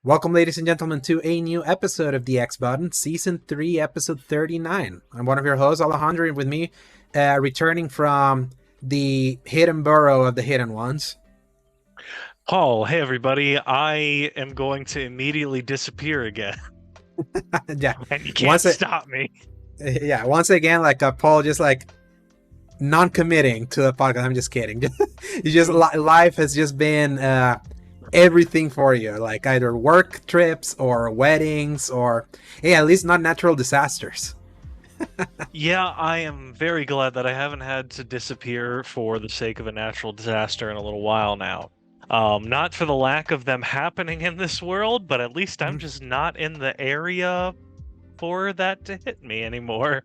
Welcome, ladies and gentlemen, to a new episode of the X Button, Season 3, Episode 39. I'm one of your hosts, Alejandro, and with me, returning from the hidden burrow of the hidden ones. Paul, hey everybody, I am going to immediately disappear again. Yeah, And you can't stop me. Yeah, once again, Paul just non-committing to the podcast. I'm just kidding. You just life has just been everything for you, like either work trips or weddings or at least not natural disasters. Yeah, I am very glad that I haven't had to disappear for the sake of a natural disaster in a little while now. Not for the lack of them happening in this world, but at least I'm just not in the area for that to hit me anymore.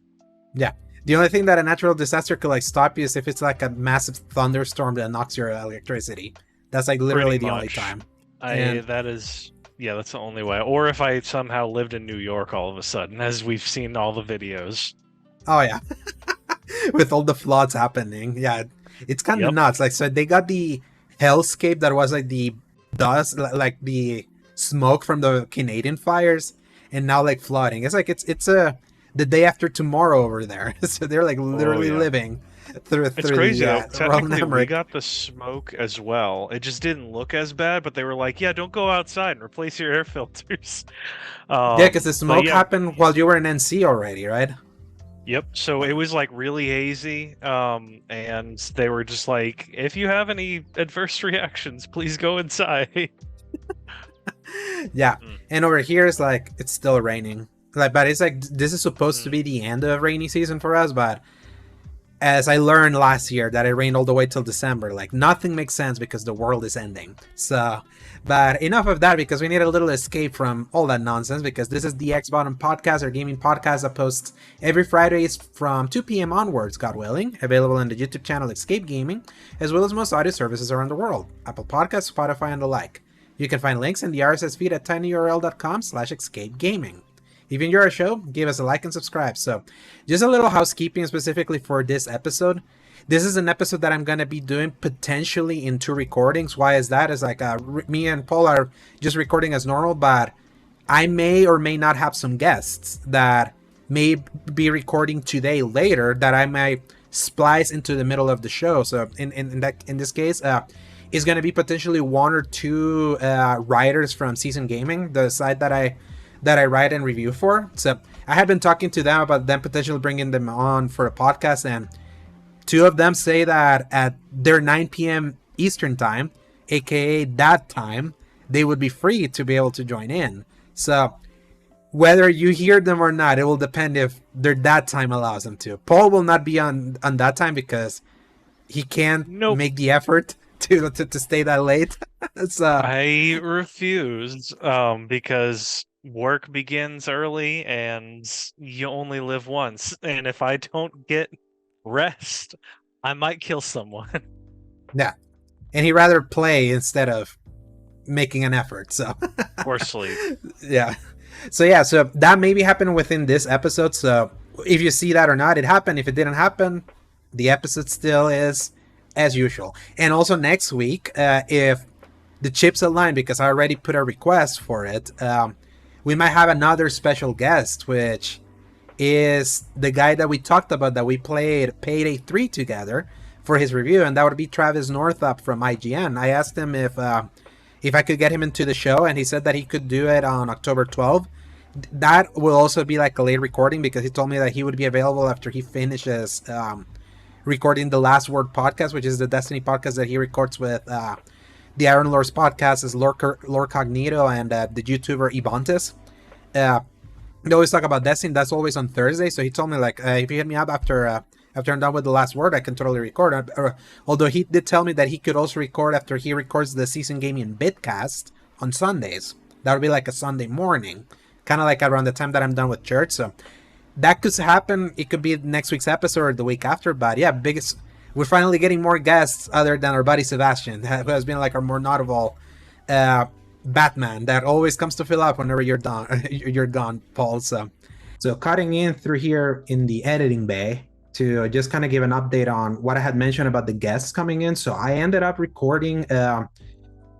Yeah. The only thing that a natural disaster could stop you is if it's like a massive thunderstorm that knocks your electricity. That's literally the only time. That's the only way. Or if I somehow lived in New York all of a sudden, as we've seen all the videos. Oh yeah. With all the floods happening. Yeah. It's kind of nuts. So they got the hellscape that was the dust, the smoke from the Canadian fires, and now flooding. It's the day after tomorrow over there. So they're literally living through crazy though. Technically, we got the smoke as well. It just didn't look as bad, but they were like, yeah, don't go outside and replace your air filters. Because the smoke happened while you were in NC already, right? Yep. So it was really hazy, and they were just like, if you have any adverse reactions, please go inside. Yeah. And over here it's it's still raining. But it's this is supposed to be the end of rainy season for us, but as I learned last year that it rained all the way till December, nothing makes sense because the world is ending. So, but enough of that, because we need a little escape from all that nonsense, because this is the X Button Podcast, our gaming podcast that posts every Fridays from 2 p.m. onwards, God willing, available on the YouTube channel Escape Gaming, as well as most audio services around the world, Apple Podcasts, Spotify, and the like. You can find links in the RSS feed at tinyurl.com/escapegaming. If you enjoy our show, give us a like and subscribe. So, just a little housekeeping specifically for this episode. This is an episode that I'm going to be doing potentially in 2 recordings. Why is that? Is me and Paul are just recording as normal, but I may or may not have some guests that may be recording today later that I might splice into the middle of the show. So, in this case, it's going to be potentially 1 or 2 writers from Season Gaming, the site that I write and review for. So I had been talking to them about them potentially bringing them on for a podcast, and 2 of them say that at their 9 p.m. Eastern time, aka that time, they would be free to be able to join in. So whether you hear them or not, it will depend if their that time allows them to. Paul will not be on that time because he can't make the effort to stay that late. So I refuse because work begins early and you only live once, and if I don't get rest, I might kill someone. Yeah, and he'd rather play instead of making an effort, so or sleep. So that maybe happened within this episode. So if you see that or not, it happened. If it didn't happen, the episode still is as usual. And also next week, if the chips align, because I already put a request for it, we might have another special guest, which is the guy that we talked about, that we played Payday 3 together for his review, and that would be Travis Northup from IGN. I asked him if I could get him into the show, and he said that he could do it on October 12th. That will also be a late recording, because he told me that he would be available after he finishes recording the Last Word podcast, which is the Destiny podcast that he records with the Iron Lords podcast, is Lore Cognito and the YouTuber Ibontis. They always talk about Destiny. That's always on Thursday. So he told me if you hit me up after I'm done with the Last Word, I can totally record. Although he did tell me that he could also record after he records the Season Gaming Bitcast on Sundays. That would be a Sunday morning, kind of around the time that I'm done with church. So that could happen. It could be next week's episode or the week after. But yeah, we're finally getting more guests other than our buddy Sebastian, who has been our more notable Batman that always comes to fill up whenever you're gone, Paul. So cutting in through here in the editing bay to just kind of give an update on what I had mentioned about the guests coming in. So I ended up recording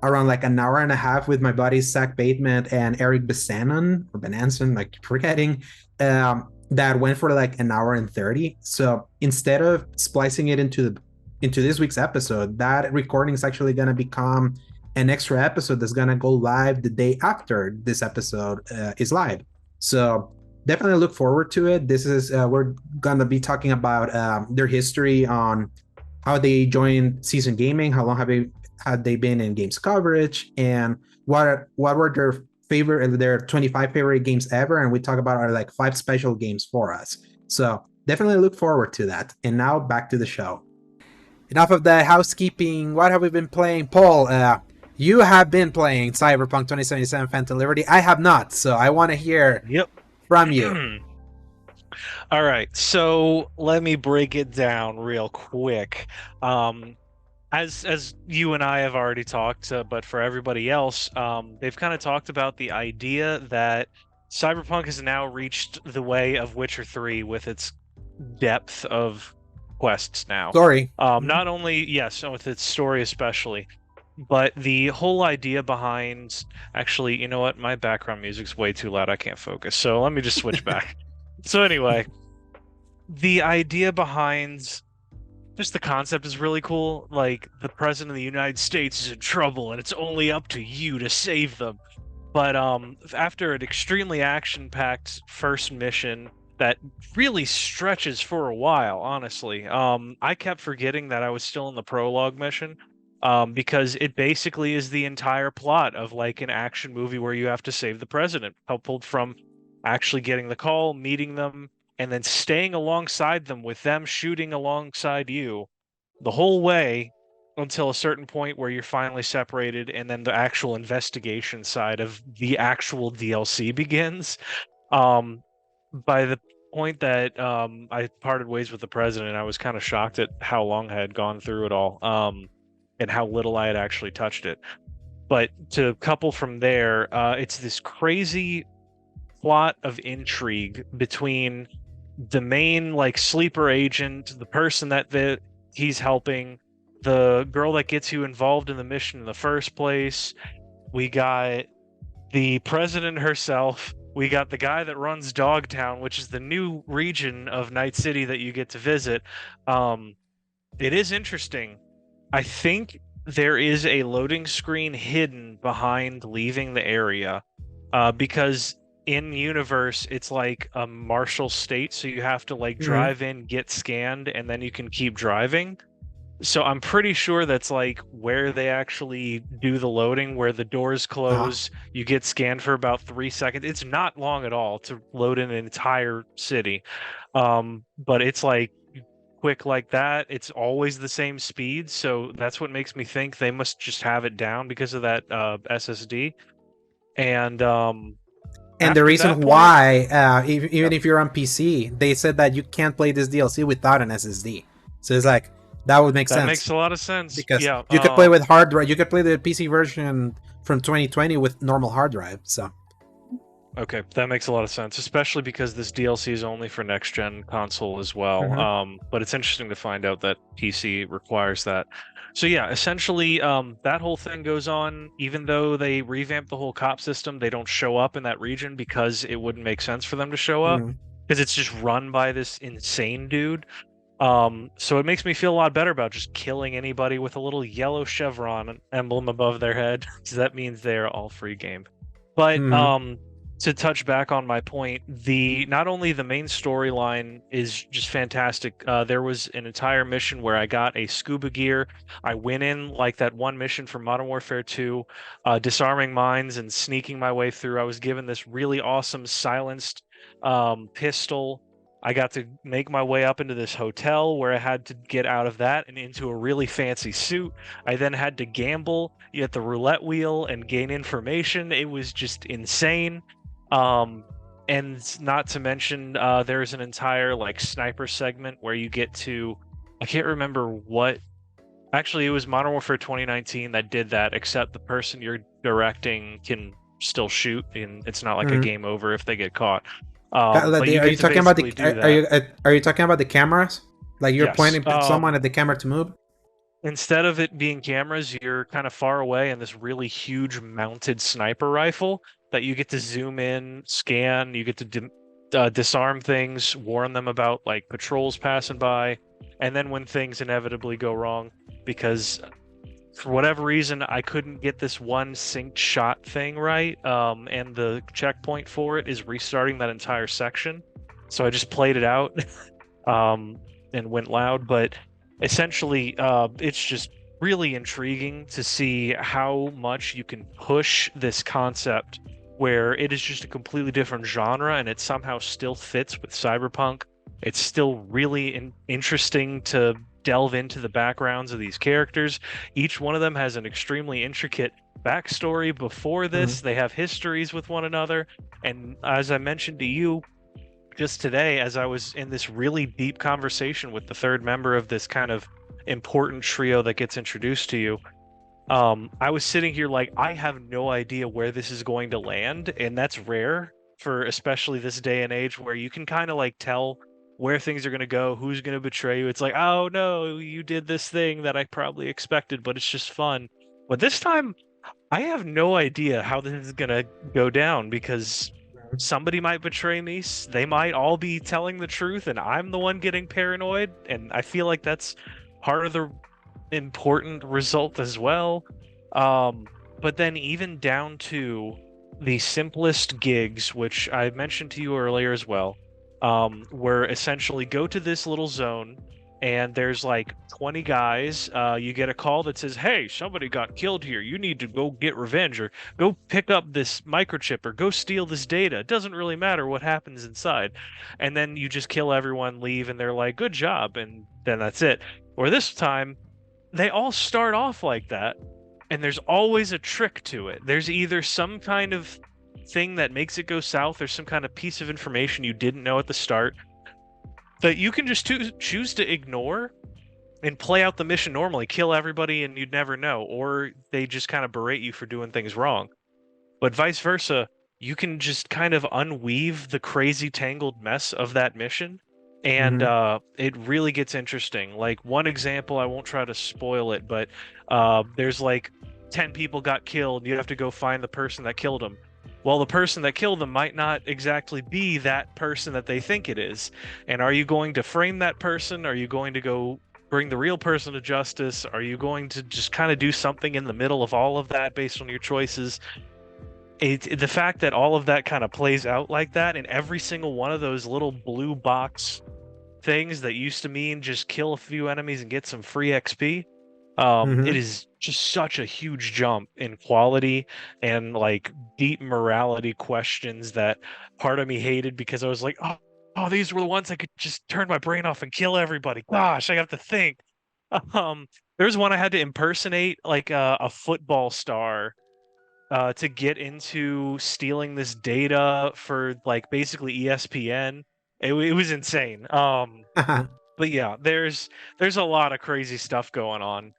around like an hour and a half with my buddies Zach Bateman and Eric Besanon or Benanson, like forgetting, that went for like an hour and 30. So instead of splicing it into this week's episode, that recording is actually going to become an extra episode that's going to go live the day after this episode is live. So definitely look forward to it. This is we're going to be talking about their history on how they joined Season Gaming, how long had they been in games coverage, and what were their 25 favorite games ever, and we talk about our like 5 special games for us. So definitely look forward to that. And now back to the show. Enough of the housekeeping. What have we been playing, Paul? You have been playing Cyberpunk 2077 Phantom Liberty. I have not, so I want to hear from you. All right, so let me break it down real quick. As you and I have already talked, but for everybody else, they've kind of talked about the idea that Cyberpunk has now reached the way of Witcher 3 with its depth of quests now. Story. Not only, yes, with its story especially, but the whole idea behind... Actually, you know what? My background music's way too loud. I can't focus. So let me just switch back. So anyway, the idea behind just the concept is really cool. Like, the president of the United States is in trouble and it's only up to you to save them. But after an extremely action-packed first mission that really stretches for a while, honestly, I kept forgetting that I was still in the prologue mission, because it basically is the entire plot of like an action movie where you have to save the president, coupled from actually getting the call, meeting them, and then staying alongside them with them shooting alongside you the whole way until a certain point where you're finally separated, and then the actual investigation side of the actual DLC begins. By the point that I parted ways with the president, I was kind of shocked at how long I had gone through it all, and how little I had actually touched it. But to couple from there, it's this crazy plot of intrigue between the main like sleeper agent, the person that he's helping, the girl that gets you involved in the mission in the first place. We got the president herself. We got the guy that runs Dogtown, which is the new region of Night City that you get to visit. It is interesting. I think there is a loading screen hidden behind leaving the area, because in universe it's like a martial state, so you have to like drive in, get scanned, and then you can keep driving. So I'm pretty sure that's like where they actually do the loading, where the doors close, you get scanned for about 3 seconds. It's not long at all to load in an entire city. But it's like quick like that. It's always the same speed, so that's what makes me think they must just have it down because of that SSD. And the reason why, even if you're on PC, they said that you can't play this DLC without an SSD. So it's like, that would make sense. That makes a lot of sense. Because you could play with hard drive. You could play the PC version from 2020 with normal hard drive. So okay, that makes a lot of sense, especially because this DLC is only for next gen console as well. But it's interesting to find out that PC requires that. So yeah, essentially, that whole thing goes on. Even though they revamped the whole cop system, they don't show up in that region because it wouldn't make sense for them to show up, because it's just run by this insane dude. So it makes me feel a lot better about just killing anybody with a little yellow chevron emblem above their head, because that means they're all free game. But to touch back on my point, not only the main storyline is just fantastic. There was an entire mission where I got a scuba gear. I went in like that one mission from Modern Warfare 2, disarming mines and sneaking my way through. I was given this really awesome silenced pistol. I got to make my way up into this hotel where I had to get out of that and into a really fancy suit. I then had to gamble at the roulette wheel and gain information. It was just insane. And not to mention, there's an entire like sniper segment where you get to, I can't remember what, actually it was Modern Warfare 2019 that did that, except the person you're directing can still shoot, and it's not like a game over if they get caught. Are you talking about the cameras? Like you're pointing someone at the camera to move? instead of it being cameras, you're kind of far away and this really huge mounted sniper rifle that you get to zoom in, scan, you get to disarm things, warn them about like patrols passing by, and then when things inevitably go wrong, because for whatever reason I couldn't get this one synced shot thing right, and the checkpoint for it is restarting that entire section. So I just played it out, um, and went loud, but essentially, it's just really intriguing to see how much you can push this concept where it is just a completely different genre and it somehow still fits with Cyberpunk. It's still really interesting to delve into the backgrounds of these characters. Each one of them has an extremely intricate backstory before Mhm. this. They have histories with one another. And as I mentioned to you, just today, as I was in this really deep conversation with the third member of this kind of important trio that gets introduced to you, I was sitting here like, I have no idea where this is going to land, and that's rare for especially this day and age where you can kind of like tell where things are going to go, who's going to betray you. It's like, oh no, you did this thing that I probably expected, but it's just fun. But this time, I have no idea how this is gonna go down because somebody might betray me. They might all be telling the truth, and I'm the one getting paranoid. And I feel like that's part of the important result as well. Um, but then even down to the simplest gigs, which I mentioned to you earlier as well, where essentially go to this little zone and there's like 20 guys. You get a call that says, hey, somebody got killed here. You need to go get revenge or go pick up this microchip or go steal this data. It doesn't really matter what happens inside. And then you just kill everyone, leave, and they're like, good job. And then that's it. Or this time, they all start off like that, and there's always a trick to it. There's either some kind of thing that makes it go south or some kind of piece of information you didn't know at the start that you can just choose to ignore and play out the mission normally, kill everybody, and you'd never know, or they just kind of berate you for doing things wrong. But vice versa, you can just kind of unweave the crazy tangled mess of that mission, and Mhm. it really gets interesting. Like one example, I won't try to spoil it, but there's like 10 people got killed. You have to go find the person that killed them. Well, the person that killed them might not exactly be that person that they think it is. And are you going to frame that person? Are you going to go bring the real person to justice? Are you going to just kind of do something in the middle of all of that based on your choices? The fact that all of that kind of plays out like that, and every single one of those little blue box things that used to mean just kill a few enemies and get some free XP, it Mhm. is just such a huge jump in quality and like deep morality questions that part of me hated because I was like, oh, these were the ones I could just turn my brain off and kill everybody. Gosh, I have to think. Um, there's one I had to impersonate like a football star to get into stealing this data for like basically ESPN. It was insane. But yeah, there's a lot of crazy stuff going on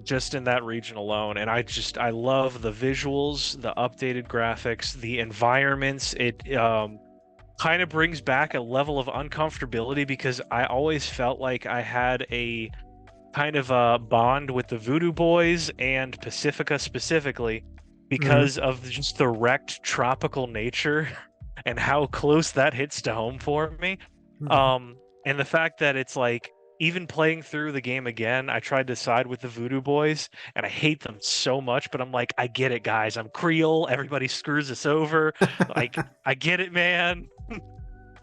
just in that region alone, and I love the visuals, the updated graphics, the environments. It kind of brings back a level of uncomfortability because I always felt like I had a kind of a bond with the Voodoo Boys and Pacifica specifically Mhm. because of just the wrecked tropical nature and how close that hits to home for me. Mhm. Um, and the fact that it's like even playing through the game again, I tried to side with the Voodoo Boys, and I hate them so much. But I'm like, I get it, guys. I'm Creole. Everybody screws us over. Like, I get it, man.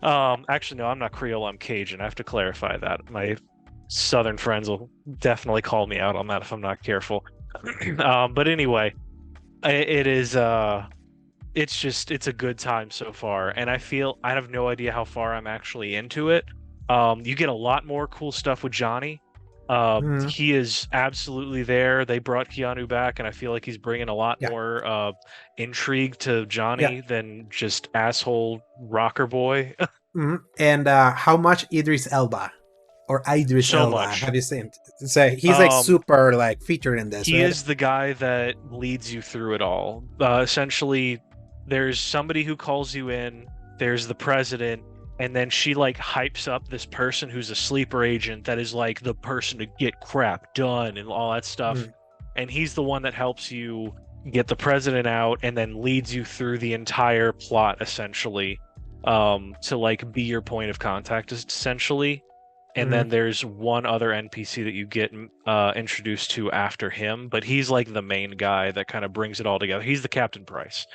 Actually, no, I'm not Creole. I'm Cajun. I have to clarify that. My Southern friends will definitely call me out on that if I'm not careful. But anyway, it is it's a good time so far, and I feel I have no idea how far I'm actually into it. You get a lot more cool stuff with Johnny. Mhm. He is absolutely there. They brought Keanu back, and I feel like he's bringing a lot Yeah. more intrigue to Yeah. Johnny than just asshole rocker boy. Mhm. And how much Idris Elba or Idris So Elba much. have you seen? So he's like Um, super like featured in this, he right? is the guy that leads you through it all. Essentially, there's somebody who calls you in. There's the president. and then she like hypes up this person who's a sleeper agent that is like the person to get crap done and all that stuff. Mm. And he's the one that helps you get the president out and then leads you through the entire plot essentially, to like be your point of contact essentially. And then there's one other NPC that you get introduced to after him, but he's like the main guy that kind of brings it all together. He's the Captain Price.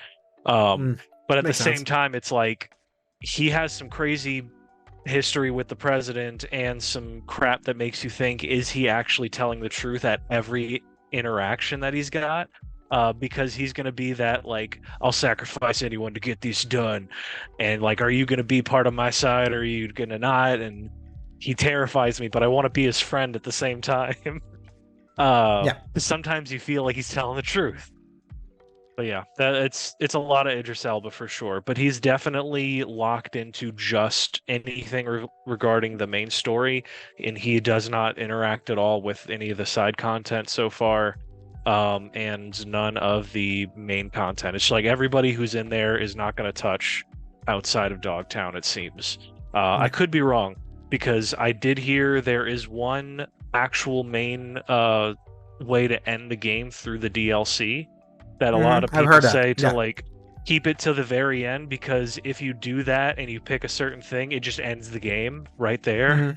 But at the Makes sense. same time, it's like he has some crazy history with the president and some crap that makes you think, is he actually telling the truth at every interaction that he's got? Because he's going to be that, like, I'll sacrifice anyone to get this done. And, like, are you going to be part of my side or are you going to not? And he terrifies me, but I want to be his friend at the same time. Yeah. Sometimes you feel like he's telling the truth. But yeah, it's a lot of Idris Elba for sure. But he's definitely locked into just anything regarding the main story, and he does not interact at all with any of the side content so far, and none of the main content. It's like everybody who's in there is not going to touch outside of Dogtown, it seems. I could be wrong, because I did hear there is one actual main way to end the game through the DLC that a lot of people say to like keep it to the very end, because if you do that and you pick a certain thing, it just ends the game right there.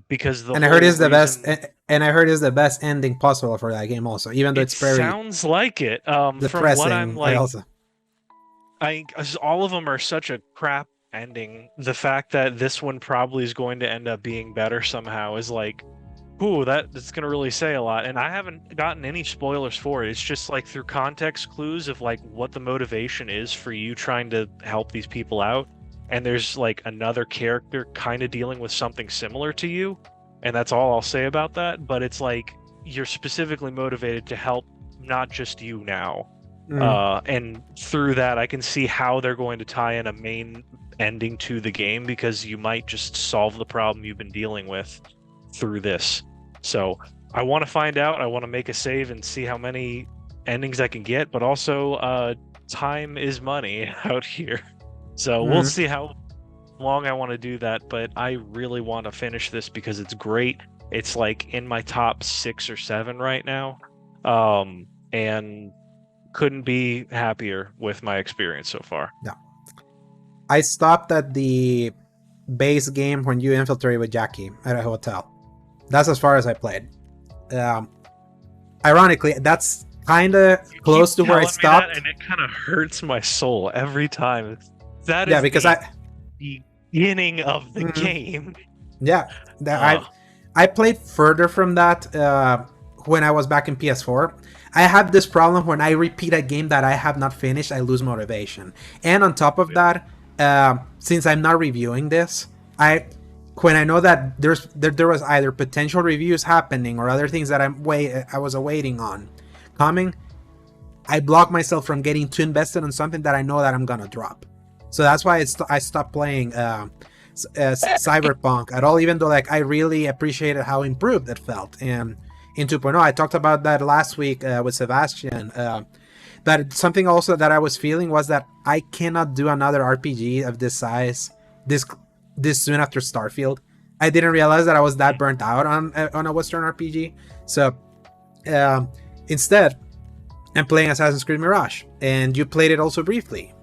Because I heard it's the best, and I heard it's the best ending possible for that game also, even though it's very sounds like it. From what I'm like, all of them are such a crap ending. The fact that this one probably is going to end up being better somehow is like, ooh, that's going to really say a lot. And I haven't gotten any spoilers for it. It's just like through context clues of like what the motivation is for you trying to help these people out. And there's like another character kind of dealing with something similar to you. And that's all I'll say about that. But it's like you're specifically motivated to help not just you now. And through that, I can see how they're going to tie in a main ending to the game, because you might just solve the problem you've been dealing with through this. So I want to find out. I want to make a save and see how many endings I can get, but also time is money out here. So we'll see how long I want to do that, but I really want to finish this because it's great. It's like in my top 6 or 7 right now, and couldn't be happier with my experience so far. Yeah, I stopped at the base game when you infiltrate with Jackie at a hotel. That's as far as I played. Ironically, that's kind of close to where I stopped. And it kind of hurts my soul every time. That yeah, is because the beginning of the game. Yeah, I played further from that when I was back in PS4. I have this problem when I repeat a game that I have not finished, I lose motivation. And on top of that, since I'm not reviewing this, when I know that there was either potential reviews happening or other things that I was awaiting on coming, I block myself from getting too invested in something that I know that I'm gonna drop. So that's why I stopped playing Cyberpunk at all, even though like I really appreciated how improved it felt. And in 2.0, I talked about that last week with Sebastian. That something also that I was feeling was that I cannot do another RPG of this size this soon after Starfield. I didn't realize that I was that burnt out on a Western RPG. So instead, I'm playing Assassin's Creed Mirage, and you played it also briefly.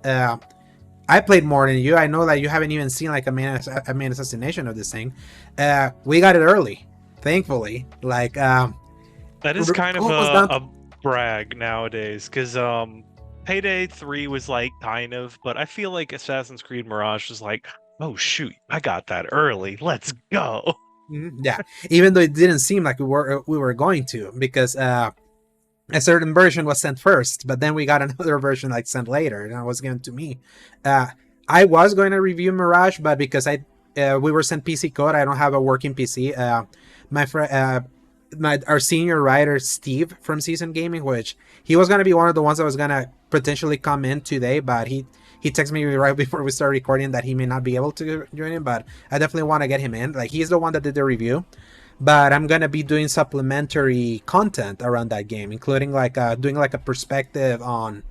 I played more than you. I know that you haven't even seen like a main assassination of this thing. We got it early, thankfully. Like that is kind of a brag nowadays, because Payday 3 was like kind of, but I feel like Assassin's Creed Mirage was like, oh shoot, I got that early. Let's go. Yeah, even though it didn't seem like we were going to, because a certain version was sent first, but then we got another version like sent later, and it was given to me. I was going to review Mirage, but because we were sent PC code, I don't have a working PC. My friend, our senior writer Steve from Season Gaming, which he was going to be one of the ones that was going to potentially come in today, but he texted me right before we started recording that he may not be able to join in, but I definitely want to get him in. Like, he's the one that did the review, but I'm going to be doing supplementary content around that game, including like doing like a perspective on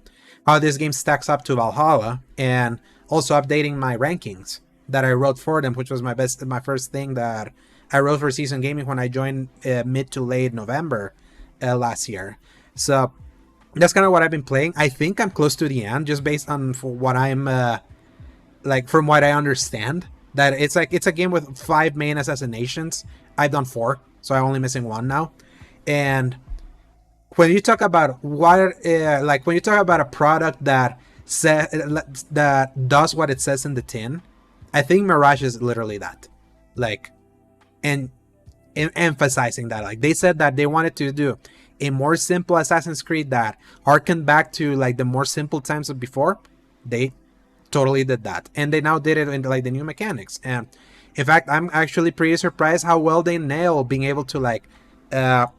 how this game stacks up to Valhalla, and also updating my rankings, that I wrote for them, which was my first thing that I wrote for Season Gaming when I joined mid to late November last year. So that's kind of what I've been playing. I think I'm close to the end, just based on what I'm like from what I understand. That it's a game with 5 main assassinations. I've done 4, so I'm only missing 1 now. And when you talk about what when you talk about a product that that does what it says in the tin, I think Mirage is literally that. Like, and emphasizing that, like, they said that they wanted to do a more simple Assassin's Creed that harkened back to like the more simple times of before. They totally did that, and they now did it into like the new mechanics. And in fact, I'm actually pretty surprised how well they nail being able to like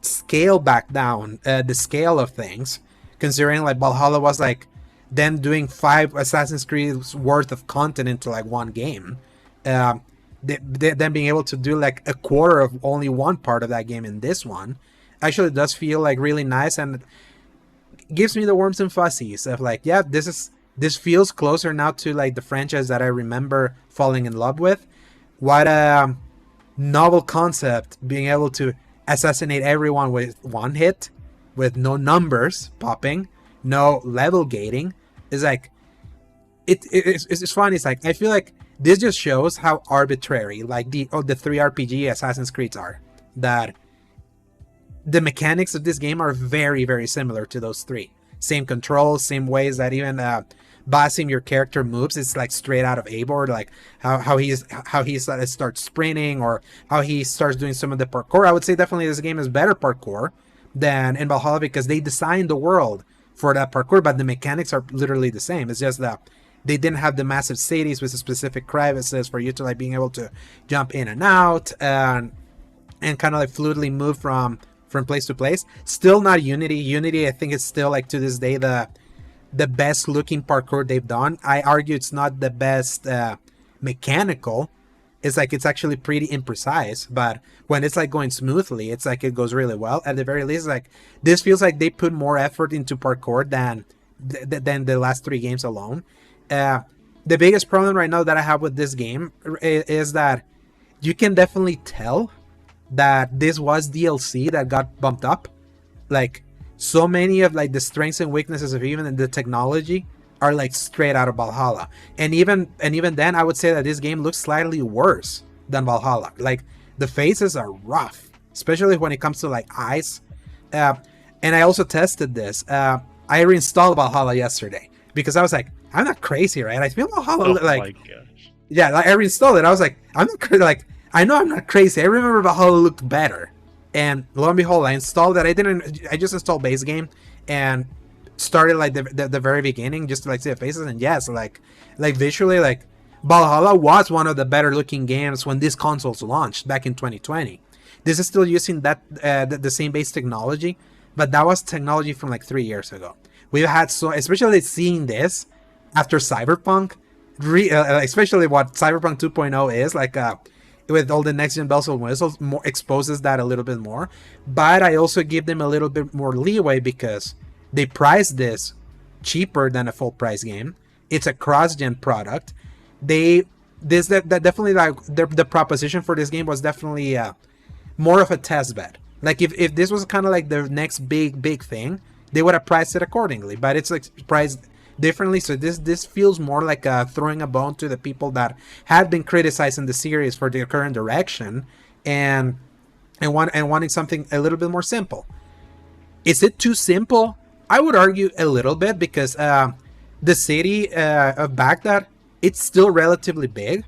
scale back down the scale of things, considering like Valhalla was like them doing 5 Assassin's Creed's worth of content into like one game. Them being able to do like a quarter of only one part of that game in this one actually does feel like really nice, and gives me the warms and fuzzies of like, yeah, this feels closer now to like the franchise that I remember falling in love with. What a novel concept, being able to assassinate everyone with one hit, with no numbers popping, no level gating. Is like it's fun. It's like, I feel like this just shows how arbitrary like the 3 RPG Assassin's Creeds are. That the mechanics of this game are very, very similar to those 3. Same controls, same ways that even Basim, your character, moves. It's like straight out of A-Board, like how he starts sprinting, or how he starts doing some of the parkour. I would say definitely this game is better parkour than in Valhalla, because they designed the world for that parkour, but the mechanics are literally the same. It's just that they didn't have the massive cities with specific crevices for you to like being able to jump in and out and kind of like fluidly move from place to place. Still not Unity. Unity, I think, is still like to this day the best looking parkour they've done. I argue it's not the best mechanical. It's like it's actually pretty imprecise, but when it's like going smoothly, it's like it goes really well. At the very least, like this feels like they put more effort into parkour than the last 3 games alone. The biggest problem right now that I have with this game is that you can definitely tell that this was DLC that got bumped up. Like, so many of like the strengths and weaknesses of even the technology are like straight out of Valhalla. And even then, I would say that this game looks slightly worse than Valhalla. Like, the faces are rough, especially when it comes to like eyes. And I also tested this. I reinstalled Valhalla yesterday because I was like, I'm not crazy, right? I feel Valhalla like, yeah, like, I reinstalled it. I was like, I'm not crazy. Like, I know I'm not crazy. I remember Valhalla looked better. And lo and behold, I installed it. I just installed base game and started like the very beginning just to like see the faces. And yes, like visually, like Valhalla was one of the better looking games when these consoles launched back in 2020. This is still using that the same base technology, but that was technology from like 3 years ago. We've had especially seeing this after Cyberpunk, especially what Cyberpunk 2.0 is like. With all the next gen bells and whistles, more exposes that a little bit more. But I also give them a little bit more leeway because they priced this cheaper than a full price game. It's a cross gen product. Definitely like the proposition for this game was definitely more of a test bed. Like if this was kind of like the next big thing, they would have priced it accordingly. But it's like priced differently, so this feels more like throwing a bone to the people that had been criticizing the series for their current direction and wanting something a little bit more simple. Is it too simple? I would argue a little bit, because the city of Baghdad, it's still relatively big,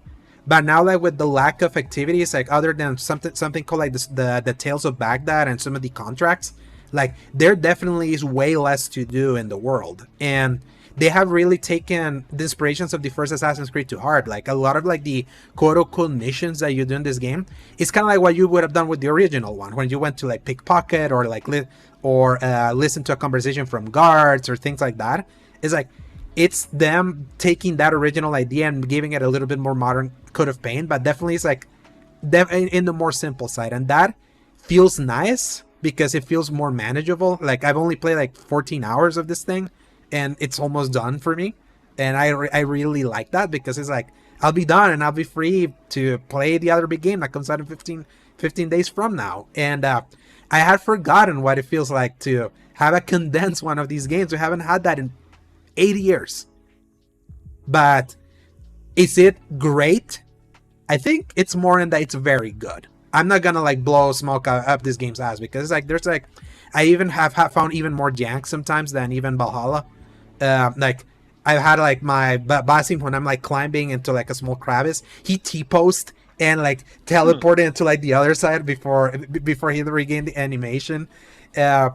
but now like with the lack of activities, like other than something called like the Tales of Baghdad and some of the contracts, like there definitely is way less to do in the world. And they have really taken the inspirations of the first Assassin's Creed to heart. Like a lot of like the quote-unquote missions that you do in this game, it's kind of like what you would have done with the original one, when you went to like pickpocket or like listen to a conversation from guards or things like that. It's like it's them taking that original idea and giving it a little bit more modern coat of paint, but definitely it's like in the more simple side, and that feels nice because it feels more manageable. Like I've only played like 14 hours of this thing, and it's almost done for me, and I really like that, because it's like I'll be done and I'll be free to play the other big game that comes out in 15 days from now. And I had forgotten what it feels like to have a condensed one of these games. We haven't had that in 80 years. But is it great? I think it's more in that it's very good. I'm not gonna like blow smoke up this game's ass, because like there's like I even have found even more jank sometimes than even Valhalla. Like I've had like my bossing when I'm like climbing into like a small crevice, he T-posed and like teleported into like the other side before he regained the animation. Uh,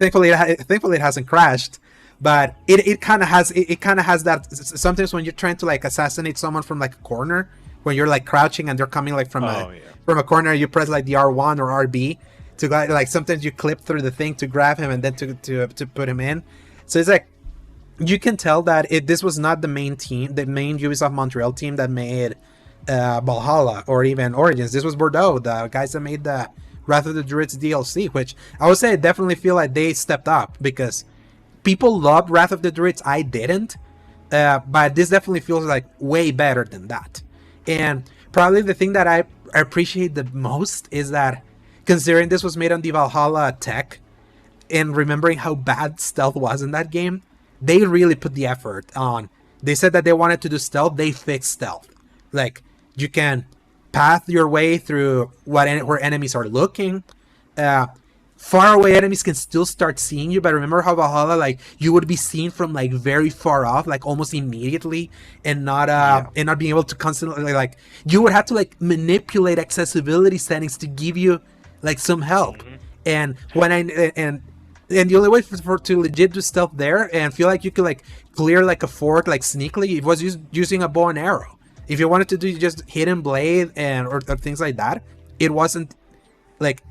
thankfully it hasn't crashed, but it kind of has it kind of has that sometimes when you're trying to like assassinate someone from like a corner, when you're like crouching and they're coming like from a corner, you press like the R1 or RB to go, like sometimes you clip through the thing to grab him and then to put him in. So it's like you can tell that this was not the main team, the main Ubisoft Montreal team that made Valhalla or even Origins. This was Bordeaux, the guys that made the Wrath of the Druids DLC, which I would say I definitely feel like they stepped up, because people loved Wrath of the Druids. I didn't, but this definitely feels like way better than that. And probably the thing that I appreciate the most is that, considering this was made on the Valhalla tech, and remembering how bad stealth was in that game, they really put the effort on. They said that they wanted to do stealth, they fixed stealth. Like, you can path your way through where enemies are looking. Far away enemies can still start seeing you, but remember how Valhalla, like, you would be seen from like very far off, like almost immediately, and not being able to constantly, like, you would have to like manipulate accessibility settings to give you like some help. And when and the only way for to legit do stealth there and feel like you could like clear like a fort like sneakily, it was using a bow and arrow. If you wanted to do just hidden blade or things like that, it wasn't like,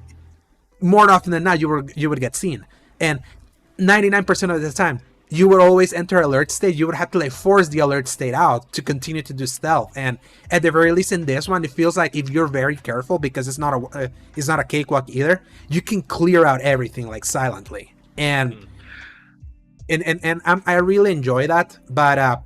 more often than not you would get seen. And 99% of the time you would always enter alert state. You would have to like force the alert state out to continue to do stealth. And at the very least in this one, it feels like if you're very careful, because it's not a cakewalk either, you can clear out everything like silently. And I really enjoy that. But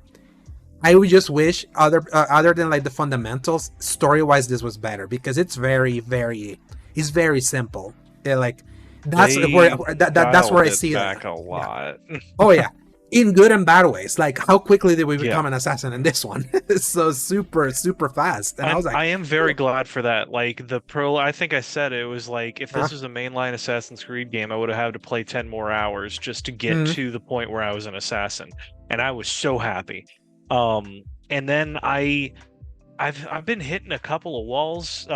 I would just wish other than like the fundamentals, story wise, this was better, because it's very very simple. Like that's that's where I see back a lot. Yeah. Oh yeah, in good and bad ways. Like, how quickly did we become an assassin in this one? So super fast. And I was like, I am very glad for that. Like I think I said it was like, if this was a mainline Assassin's Creed game, I would have had to play 10 more hours just to get to the point where I was an assassin, and I was so happy. And then I've been hitting a couple of walls,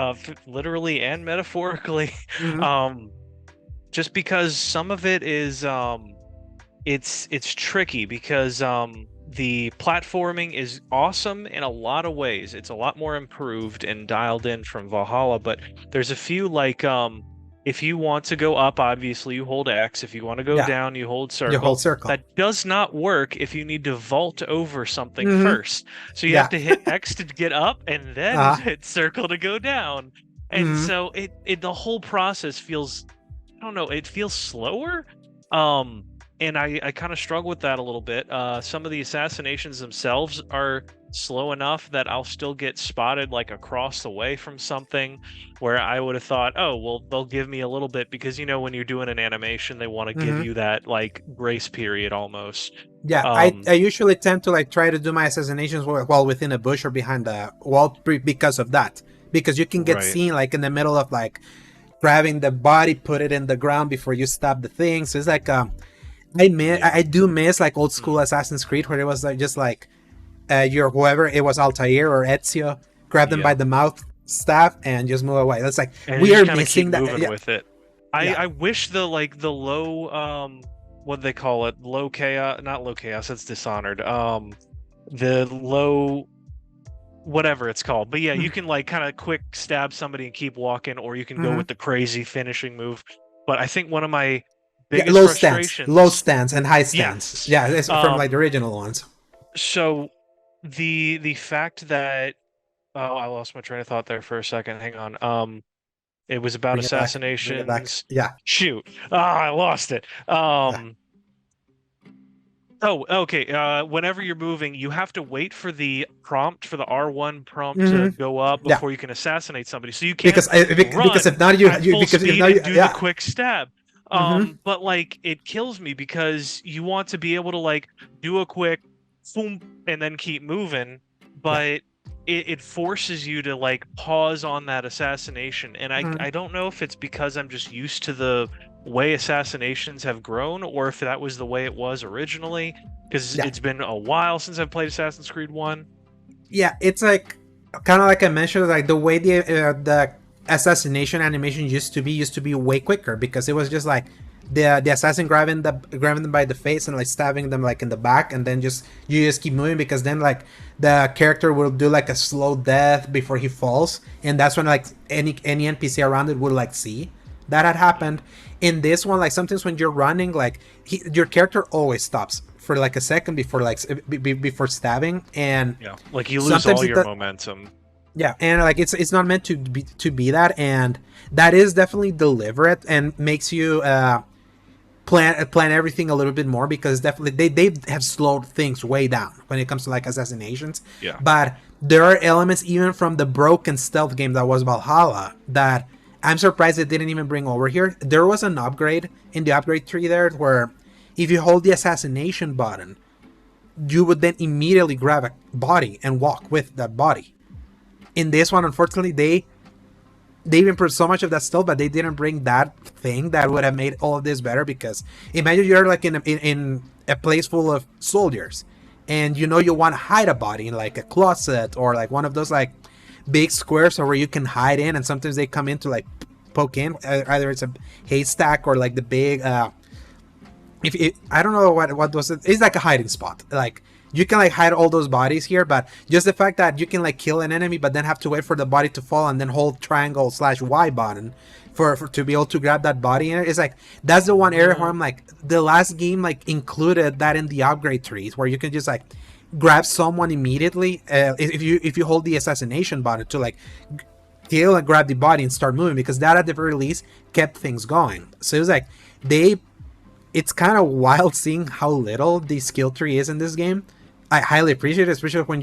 literally and metaphorically, just because some of it is it's tricky, because the platforming is awesome in a lot of ways. It's a lot more improved and dialed in from Valhalla, but there's a few like if you want to go up, obviously you hold X. If you want to go down, you hold circle. You hold circle. That does not work if you need to vault over something first. So you have to hit X to get up, and then hit circle to go down. And so the whole process feels, I don't know, it feels slower. And I kind of struggle with that a little bit. Some of the assassinations themselves are slow enough that I'll still get spotted like across the way from something, where I would have thought, oh, well, they'll give me a little bit, because, you know, when you're doing an animation, they want to give you that like grace period almost. Yeah, I usually tend to like try to do my assassinations while within a bush or behind the wall, because of that. Because you can get seen like in the middle of like grabbing the body, put it in the ground before you stab the thing. So it's like I do miss like old school Assassin's Creed, where it was like just like your whoever it was, Altair or Ezio, grab them by the mouth staff and just move away. That's like, and we are missing that with it. I wish the low what do they call it, low chaos, not low chaos, it's Dishonored, the low whatever it's called, but yeah, you can like kind of quick stab somebody and keep walking, or you can go with the crazy finishing move. But I think one of my biggest frustrations, low stance and high stance, it's from like the original ones. So the fact that I lost my train of thought there for a second. Hang on. It was about assassinations. Yeah. Shoot. I lost it. Oh, okay. Whenever you're moving, you have to wait for the prompt for the R1 prompt to Hmm. go up Yeah, before you can assassinate somebody. So you can't because run if not, at full because if speed not, and do the yeah. quick stab. Hmm. But like it kills me because you want to be able to like do a quick boom and then keep moving, Yeah. but it forces you to like pause on that assassination. And I Mhm. I don't know if it's because I'm just used to the way assassinations have grown or if that was the way it was originally because Yeah. it's been a while since I've played Assassin's Creed 1. Yeah, it's like kind of like I mentioned, like the way the assassination animation used to be way quicker because it was just like the assassin grabbing them by the face and like stabbing them like in the back, and then just you just keep moving because then like the character will do like a slow death before he falls, and that's when like any NPC around it would like see that had happened. In this one, like sometimes when you're running, like your character always stops for like a second before like before stabbing, and Yeah, like you lose sometimes all it your does. momentum. Yeah, and like it's not meant to be that, and that is definitely deliberate and makes you plan everything a little bit more because definitely they have slowed things way down when it comes to like assassinations. Yeah. But there are elements even from the broken stealth game that was Valhalla that I'm surprised they didn't even bring over here. There was an upgrade in the upgrade tree there where if you hold the assassination button, you would then immediately grab a body and walk with that body. In this one, unfortunately, they've improved so much of that stuff, but they didn't bring that thing that would have made all of this better. Because imagine you're like in a place full of soldiers, and you know you want to hide a body in like a closet or like one of those like big squares where you can hide in, and sometimes they come in to like poke in. Either it's a haystack or like the big if it, I don't know what was it. It's like a hiding spot. Like you can like hide all those bodies here, but just the fact that you can like kill an enemy, but then have to wait for the body to fall and then hold triangle/Y button for to be able to grab that body in it. It's like that's the one area where I'm like the last game like included that in the upgrade trees where you can just like grab someone immediately if you hold the assassination button to like kill and grab the body and start moving, because that at the very least kept things going. So it was like they it's kind of wild seeing how little the skill tree is in this game. I highly appreciate it, especially when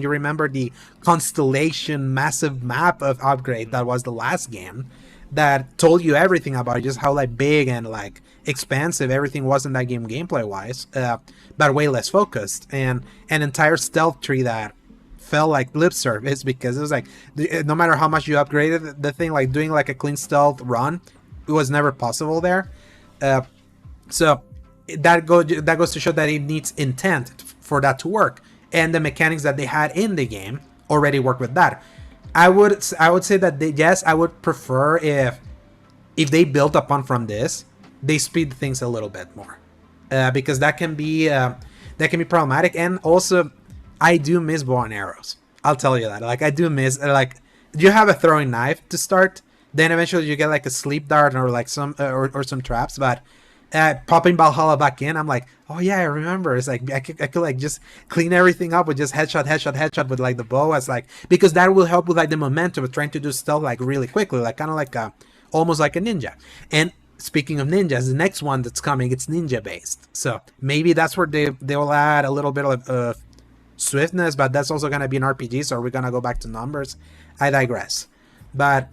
you remember the Constellation massive map of upgrade that was the last game, that told you everything about it, just how like big and like expansive everything was in that game gameplay wise, but way less focused, and an entire stealth tree that felt like lip service because it was like no matter how much you upgraded the thing, like doing like a clean stealth run, it was never possible there. Uh, so that goes to show that it needs intent for that to work, and the mechanics that they had in the game already work with that. I would say that yes, I would prefer if they built upon from this, they speed things a little bit more, because that can be problematic. And also, I do miss bow and arrows. I'll tell you that. Like I do miss like you have a throwing knife to start, then eventually you get like a sleep dart or like some or some traps, but popping Valhalla back in, I'm like, oh yeah, I remember. It's like I could like just clean everything up with just headshot with like the bow. It's like because that will help with like the momentum of trying to do stuff like really quickly, like kind of like almost like a ninja. And speaking of ninjas, the next one that's coming, it's ninja based. So maybe that's where they will add a little bit of swiftness, but that's also gonna be an RPG. So we're gonna go back to numbers. I digress. But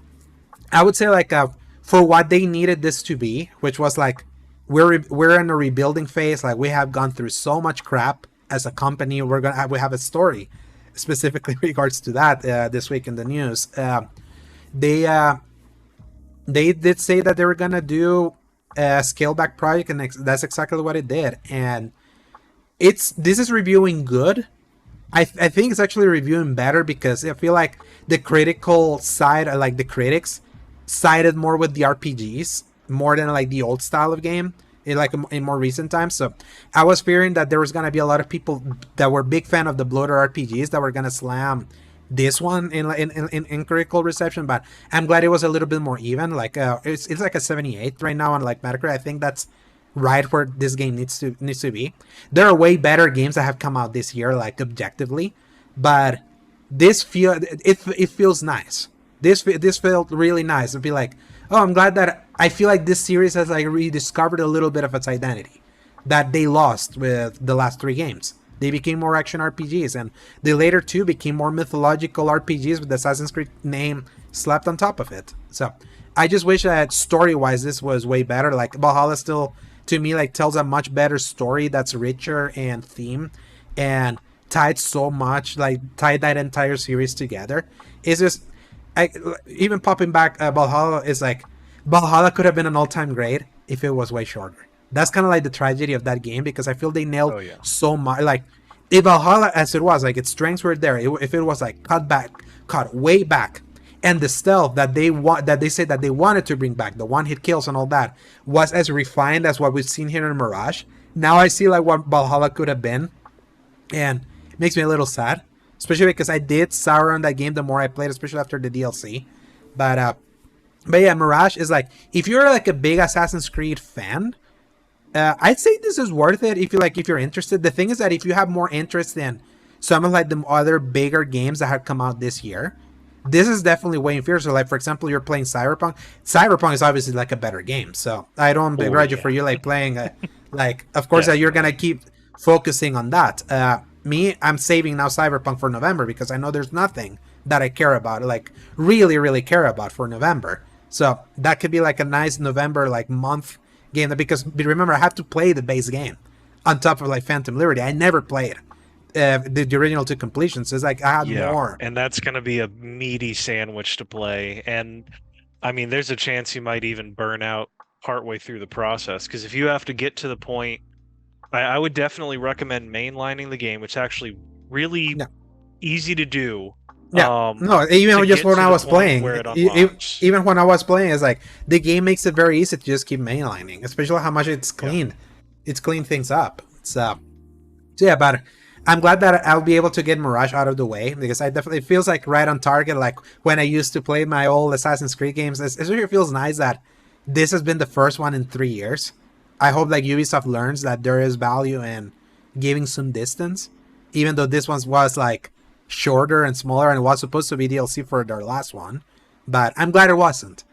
I would say like for what they needed this to be, which was like we're in a rebuilding phase. Like we have gone through so much crap as a company. We have a story specifically in regards to that this week in the news. They they did say that they were gonna do a scale back project, and that's exactly what it did. And this is reviewing good. I think it's actually reviewing better because I feel like the critical side, like the critics, sided more with the RPGs more than like the old style of game in more recent times. So I was fearing that there was gonna be a lot of people that were big fan of the bloated RPGs that were gonna slam this one in critical reception, but I'm glad it was a little bit more even. Like it's like a 78 right now on like Metacritic. I think that's right where this game needs to be. There are way better games that have come out this year, like objectively, but it feels nice. This felt really nice to be like, oh, I'm glad that I feel like this series has like rediscovered a little bit of its identity. that they lost with the last 3 games. They became more action RPGs, and the later 2 became more mythological RPGs with the Assassin's Creed name slapped on top of it. So I just wish that story-wise this was way better. Like Valhalla still, to me, like tells a much better story that's richer and theme and tied so much, like tied that entire series together. It's just, even popping back Valhalla is like, Valhalla could have been an all-time great if it was way shorter. That's kind of like the tragedy of that game, because I feel they nailed so much. Like, if Valhalla, as it was, like its strengths were there. If it was like cut way back, and the stealth that they said that they wanted to bring back, the one-hit kills and all that, was as refined as what we've seen here in Mirage. Now I see like what Valhalla could have been, and it makes me a little sad, especially because I did sour on that game the more I played, especially after the DLC. But yeah, Mirage is like, if you're like a big Assassin's Creed fan, I'd say this is worth it if you're interested. The thing is that if you have more interest in some of like the other bigger games that have come out this year, this is definitely way inferior. So like, for example, you're playing Cyberpunk. Cyberpunk is obviously like a better game, so I don't begrudge you for you like playing like, of course, that you're gonna keep focusing on that. I'm saving now Cyberpunk for November, because I know there's nothing that I care about, like really care about for November. So that could be like a nice November like month game, because remember, I have to play the base game on top of like Phantom Liberty. I never played the original to completion, so it's like I had more. And that's going to be a meaty sandwich to play. And I mean, there's a chance you might even burn out partway through the process, because if you have to get to the point, I would definitely recommend mainlining the game, which is actually really easy to do. Yeah, no, even just when I was playing, even when I was playing, it's like the game makes it very easy to just keep mainlining, especially how much it's cleaned. It's cleaned things up. So yeah, but I'm glad that I'll be able to get Mirage out of the way, because I definitely, it feels like right on target, like when I used to play my old Assassin's Creed games. It really feels nice that this has been the first one in 3 years. I hope like Ubisoft learns that there is value in giving some distance, even though this one was like shorter and smaller, and it was supposed to be DLC for their last one. But I'm glad it wasn't,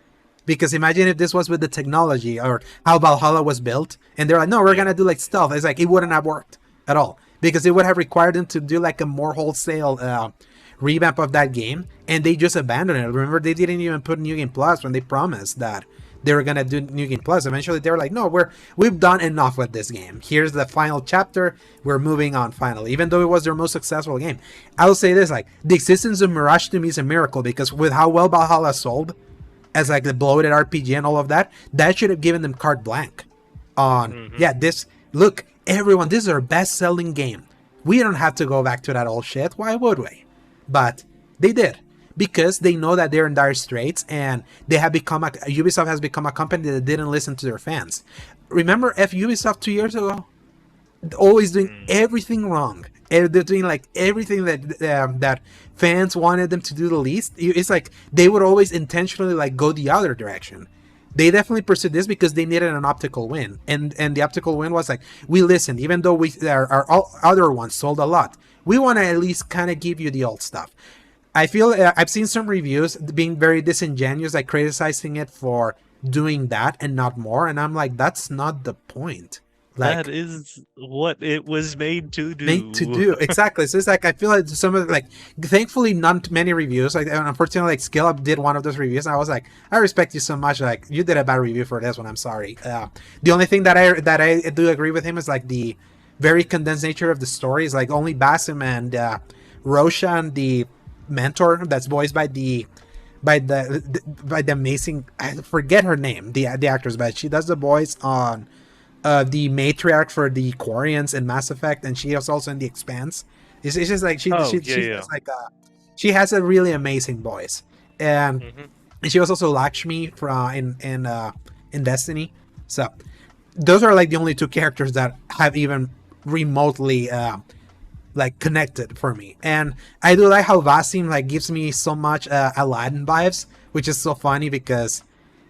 because imagine if this was with the technology or how Valhalla was built, and they're like, no, we're gonna do like stealth. It's like, it wouldn't have worked at all, because it would have required them to do like a more wholesale revamp of that game, and they just abandoned it. Remember, they didn't even put New Game Plus when they promised that they were gonna do New Game Plus. Eventually they were like, no, we've done enough with this game. Here's the final chapter. We're moving on finally, even though it was their most successful game. I will say this, like, the existence of Mirage to me is a miracle, because with how well Valhalla sold as like the bloated RPG and all of that, that should have given them carte blanche on this, look, everyone, this is our best selling game. We don't have to go back to that old shit. Why would we? But they did, because they know that they're in dire straits, and they have become Ubisoft has become a company that didn't listen to their fans. Remember Ubisoft 2 years ago? Always doing everything wrong. They're doing like everything that fans wanted them to do the least. It's like they would always intentionally like go the other direction. They definitely pursued this because they needed an optical win, and the optical win was like, we listened, even though our other ones sold a lot. We want to at least kind of give you the old stuff. I feel I've seen some reviews being very disingenuous, like criticizing it for doing that and not more, and I'm like, that's not the point. Like, that is what it was made to do. Exactly. So it's like, I feel like some of like, thankfully not many reviews, like, unfortunately, like Skill Up did one of those reviews, and I was like, I respect you so much, like, you did a bad review for this one, I'm sorry. The only thing that I do agree with him is like the very condensed nature of the story. Is like only Basim and Roshan, the mentor that's voiced by the amazing, I forget her name, the actress, but she does the voice on the matriarch for the Quarians in Mass Effect, and she was also in The Expanse. It's just like she's like she has a really amazing voice, and she was also Lakshmi from in Destiny. So those are like the only two characters that have even remotely like connected for me. And I do like how Vasim like gives me so much Aladdin vibes, which is so funny because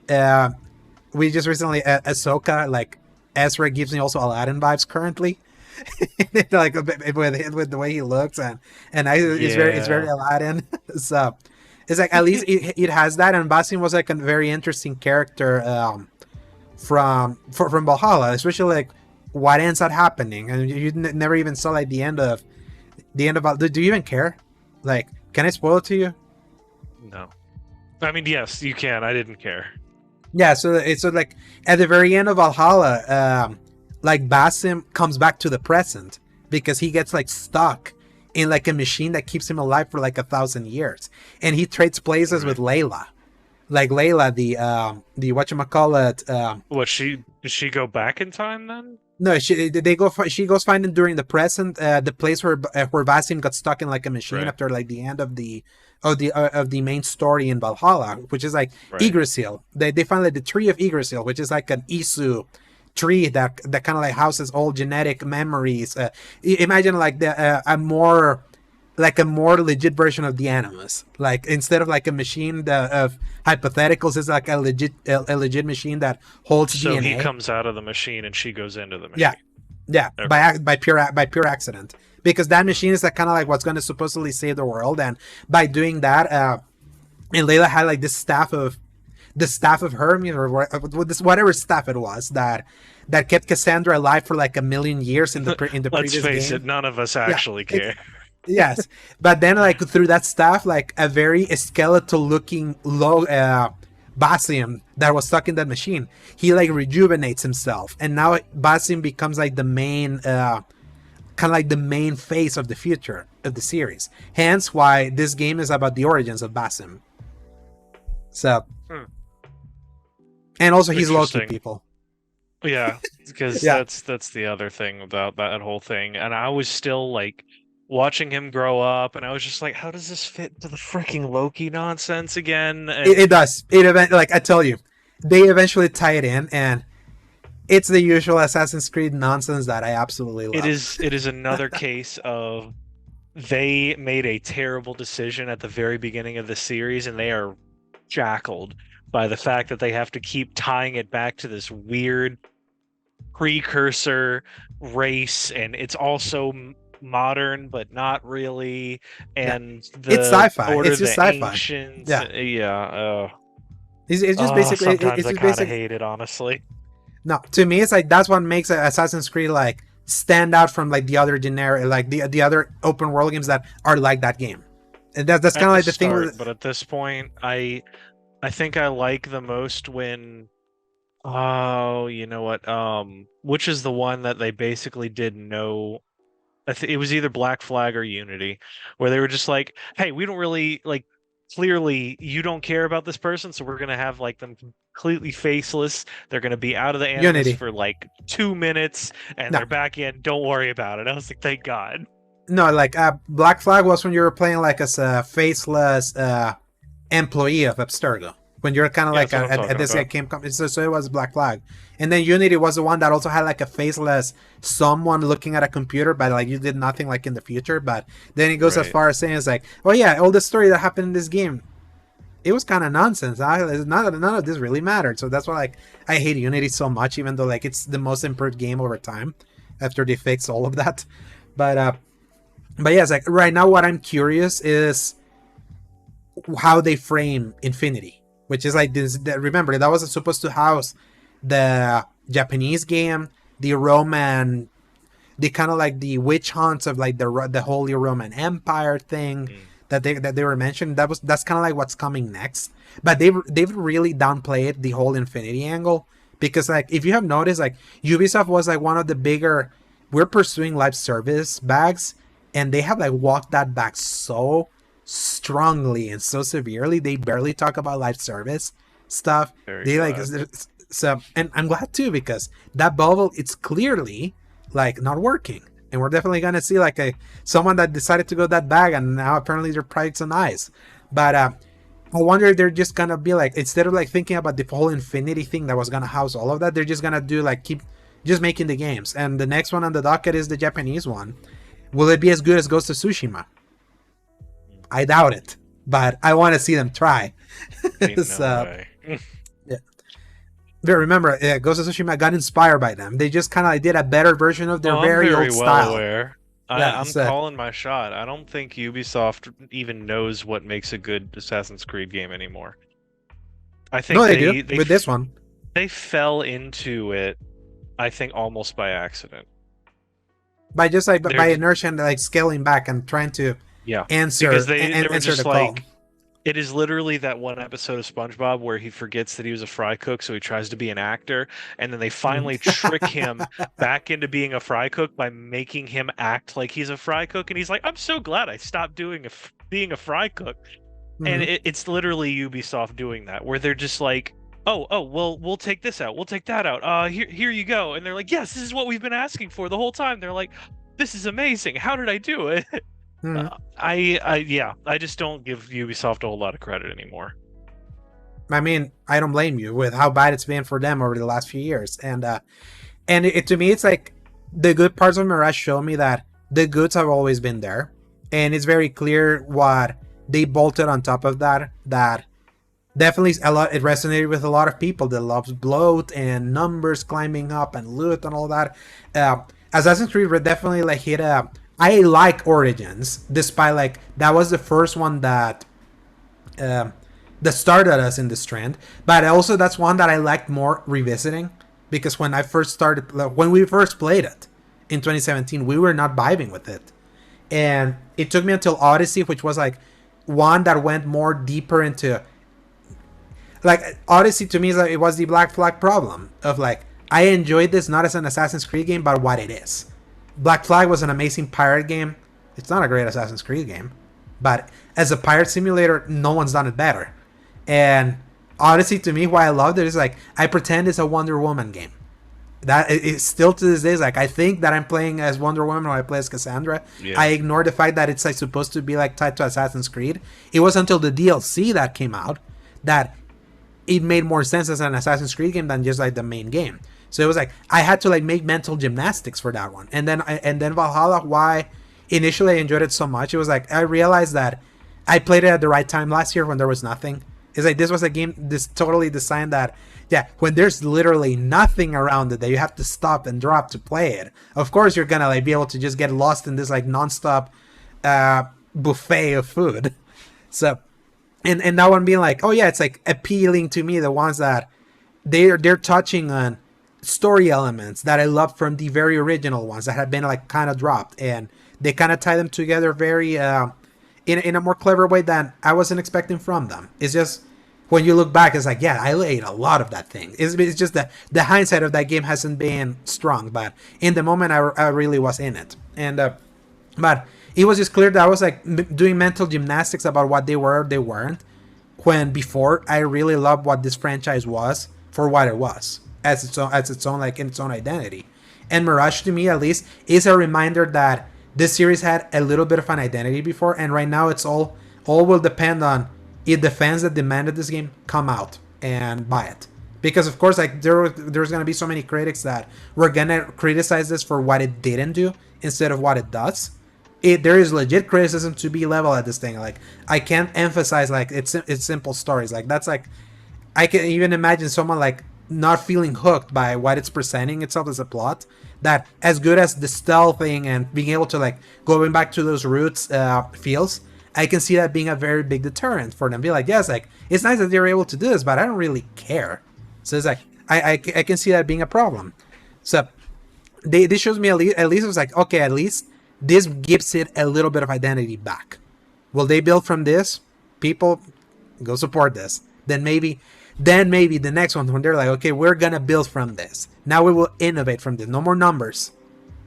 we just recently Ahsoka, like Ezra gives me also Aladdin vibes currently. Like with the way he looks, and it's very Aladdin. So it's like, at least it has that. And Basim was like a very interesting character from Valhalla, especially like what ends up happening, and you never even saw like the end of. Do you even care? Like, can I spoil it to you? No. I mean, yes, you can. I didn't care. Yeah, so it's so like at the very end of Valhalla, like Basim comes back to the present because he gets like stuck in like a machine that keeps him alive for like 1,000 years, and he trades places with Layla. Like Layla, the whatchamacallit, Does she go back in time then? no, she goes finding during the present, the place where Basim got stuck in like a machine Right. after like the end of the main story in Valhalla, which is like Right. Yggdrasil. They find like the tree of Yggdrasil, which is like an Isu tree that kind of like houses all genetic memories. Imagine like a more legit version of the Animus. Like instead of like a machine of hypotheticals, it's like a legit machine that holds So DNA. he comes out of the machine and she goes into the machine. Yeah, yeah, Okay. by pure accident, because that machine is like kind of like what's going to supposedly save the world, and by doing that, and Layla had like the staff of Hermes or whatever staff it was that kept Cassandra alive for like 1,000,000 years in the Let's previous face game. it, none of us Yeah, actually care. yes, but then like through that staff, like a very skeletal looking low Basim that was stuck in that machine, he like rejuvenates himself, and now Basim becomes like the main kind of like the main face of the future of the series. Hence why this game is about the origins of Basim. So, Hmm. and also he's Loki, Interesting. people. Yeah, because Yeah, that's the other thing about that whole thing. And I was still like watching him grow up, and I was just like, how does this fit into the freaking Loki nonsense again? it And does. Like I tell you, they eventually tie it in, and it's the usual Assassin's Creed nonsense that I absolutely it love. is another case of they made a terrible decision at the very beginning of the series, and they are shackled by the fact that they have to keep tying it back to this weird precursor race, and it's also modern but not really, Yeah, and it's the sci-fi. order It's of just the sci-fi. ancients. Yeah, Yeah. it's just basically Sometimes it's I just kind of basic. hate it, honestly. No, to me, it's like that's what makes Assassin's Creed like stand out from like the other generic, like the other open world games that are like that game. And that's kind At of the like the thing start, with. but at this point, I think I like the most when, oh, you know what, which is the one that they basically did no, it was either Black Flag or Unity, where they were just like, "Hey, we don't really like. Clearly, you don't care about this person, so we're gonna have like them completely faceless. They're gonna be out of the Animus Unity. for like 2 minutes, and No, they're back in. Don't worry about it." I was like, "Thank God." no, like Black Flag was when you were playing like as a faceless employee of Abstergo. When you're kind of Yeah, like that's what I'm at talking this about. game, so it was Black Flag, and then Unity was the one that also had like a faceless someone looking at a computer, but like you did nothing like in the future. But then it goes as Right. far as saying it's like, oh yeah, all the story that happened in this game, it was kind of nonsense. None of this really mattered. So that's why like I hate Unity so much, even though like it's the most improved game over time after they fix all of that. But yeah, it's like right now what I'm curious is how they frame Infinity, which is like this. Remember that was supposed to house the Japanese game, the Roman, the kind of like the witch hunts of like the Holy Roman Empire thing Mm. that they were mentioning. That's kind of like what's coming next. But they've really downplayed the whole Infinity angle, because like if you have noticed, like Ubisoft was like one of the bigger, we're pursuing live service bags, and they have like walked that back so strongly and so severely. They barely talk about live service stuff. Very They like glad. so, and I'm glad too, because that bubble, it's clearly like not working, and we're definitely gonna see like a someone that decided to go that bag, and now apparently their pride's on ice. But I wonder if they're just gonna be like, instead of like thinking about the whole Infinity thing that was gonna house all of that, they're just gonna do like keep just making the games, and the next one on the docket is the Japanese one. Will it be as good as Ghost of Tsushima? I doubt it, but I want to see them try. Ain't no So way. yeah. But remember, Ghost of Tsushima got inspired by them. They just kind of like did a better version of their Oh, I'm very very old well style. aware. Yeah, I'm so calling my shot. I don't think Ubisoft even knows what makes a good Assassin's Creed game anymore. I no, think they do with this one. they fell into it I think almost by accident. By just like They're by inertia and like scaling back and trying to Yeah, because answer they and were answer the just call. like, it is literally that one episode of SpongeBob where he forgets that he was a fry cook, so he tries to be an actor, and then they Mhm. finally trick him back into being a fry cook by making him act like he's a fry cook, and he's like, "I'm so glad I stopped being a fry cook." And Mhm. it's literally Ubisoft doing that, where they're just like, "Oh, well, we'll take this out, we'll take that out. Here you go," and they're like, "Yes, this is what we've been asking for the whole time." They're like, "This is amazing. How did I do it?" Mhm. Yeah, I just don't give Ubisoft a whole lot of credit anymore. I mean, I don't blame you with how bad it's been for them over the last few years, and to me, it's like the good parts of Mirage show me that the goods have always been there, and it's very clear what they bolted on top of that. That definitely a lot. It resonated with a lot of people that loves bloat and numbers climbing up and loot and all that. Uh, Assassin's Creed definitely like hit a. I like Origins, despite like that was the first one um, that started us in this trend. But also that's one that I liked more revisiting because when we first played it in 2017, we were not vibing with it, and it took me until Odyssey, which was like one that went more deeper into like Odyssey to me is like it was the Black Flag problem of like I enjoyed this not as an Assassin's Creed game, but what it is. Black Flag was an amazing pirate game. It's not a great Assassin's Creed game, but as a pirate simulator, no one's done it better. And Odyssey to me, why I loved it is like I pretend it's a Wonder Woman game. That is still to this day is like I think that I'm playing as Wonder Woman or I play as Cassandra. Yeah. I ignore the fact that it's like supposed to be like tied to Assassin's Creed. It was until the DLC that came out that it made more sense as an Assassin's Creed game than just like the main game. So it was like I had to like make mental gymnastics for that one. And then Valhalla, why initially I enjoyed it so much, it was like I realized that I played it at the right time last year when there was nothing. It's like this was a game this totally designed that yeah, when there's literally nothing around it that you have to stop and drop to play it. Of course you're gonna like be able to just get lost in this like nonstop buffet of food. So and that one being like, oh yeah, it's like appealing to me. The ones that they're touching on story elements that I love from the very original ones that had been like kind of dropped, and they kind of tie them together very in a more clever way than I wasn't expecting from them. It's just when you look back, it's like yeah, I laid a lot of that thing. It's just that the hindsight of that game hasn't been strong, but in the moment I really was in it, and but it was just clear that I was like doing mental gymnastics about what they were or they weren't. When before I really loved what this franchise was for what it was as its own like in its own identity. And Mirage to me at least is a reminder that this series had a little bit of an identity before, and right now it's all will depend on if the fans that demanded this game come out and buy it. Because of course like there's gonna be so many critics that were gonna criticize this for what it didn't do instead of what it does. There is legit criticism to be leveled at this thing. Like I can't emphasize like it's simple stories. Like that's like I can even imagine someone like not feeling hooked by what it's presenting itself as a plot. That as good as the stealth thing and being able to like going back to those roots feels, I can see that being a very big deterrent for them. Be like, yes, like it's nice that they're able to do this, but I don't really care. So it's like I can see that being a problem. So this shows me at least it was like okay, at least this gives it a little bit of identity back. Will they build from this? People go support this. Then maybe the next one when they're like, okay, we're gonna build from this. Now we will innovate from this. No more numbers.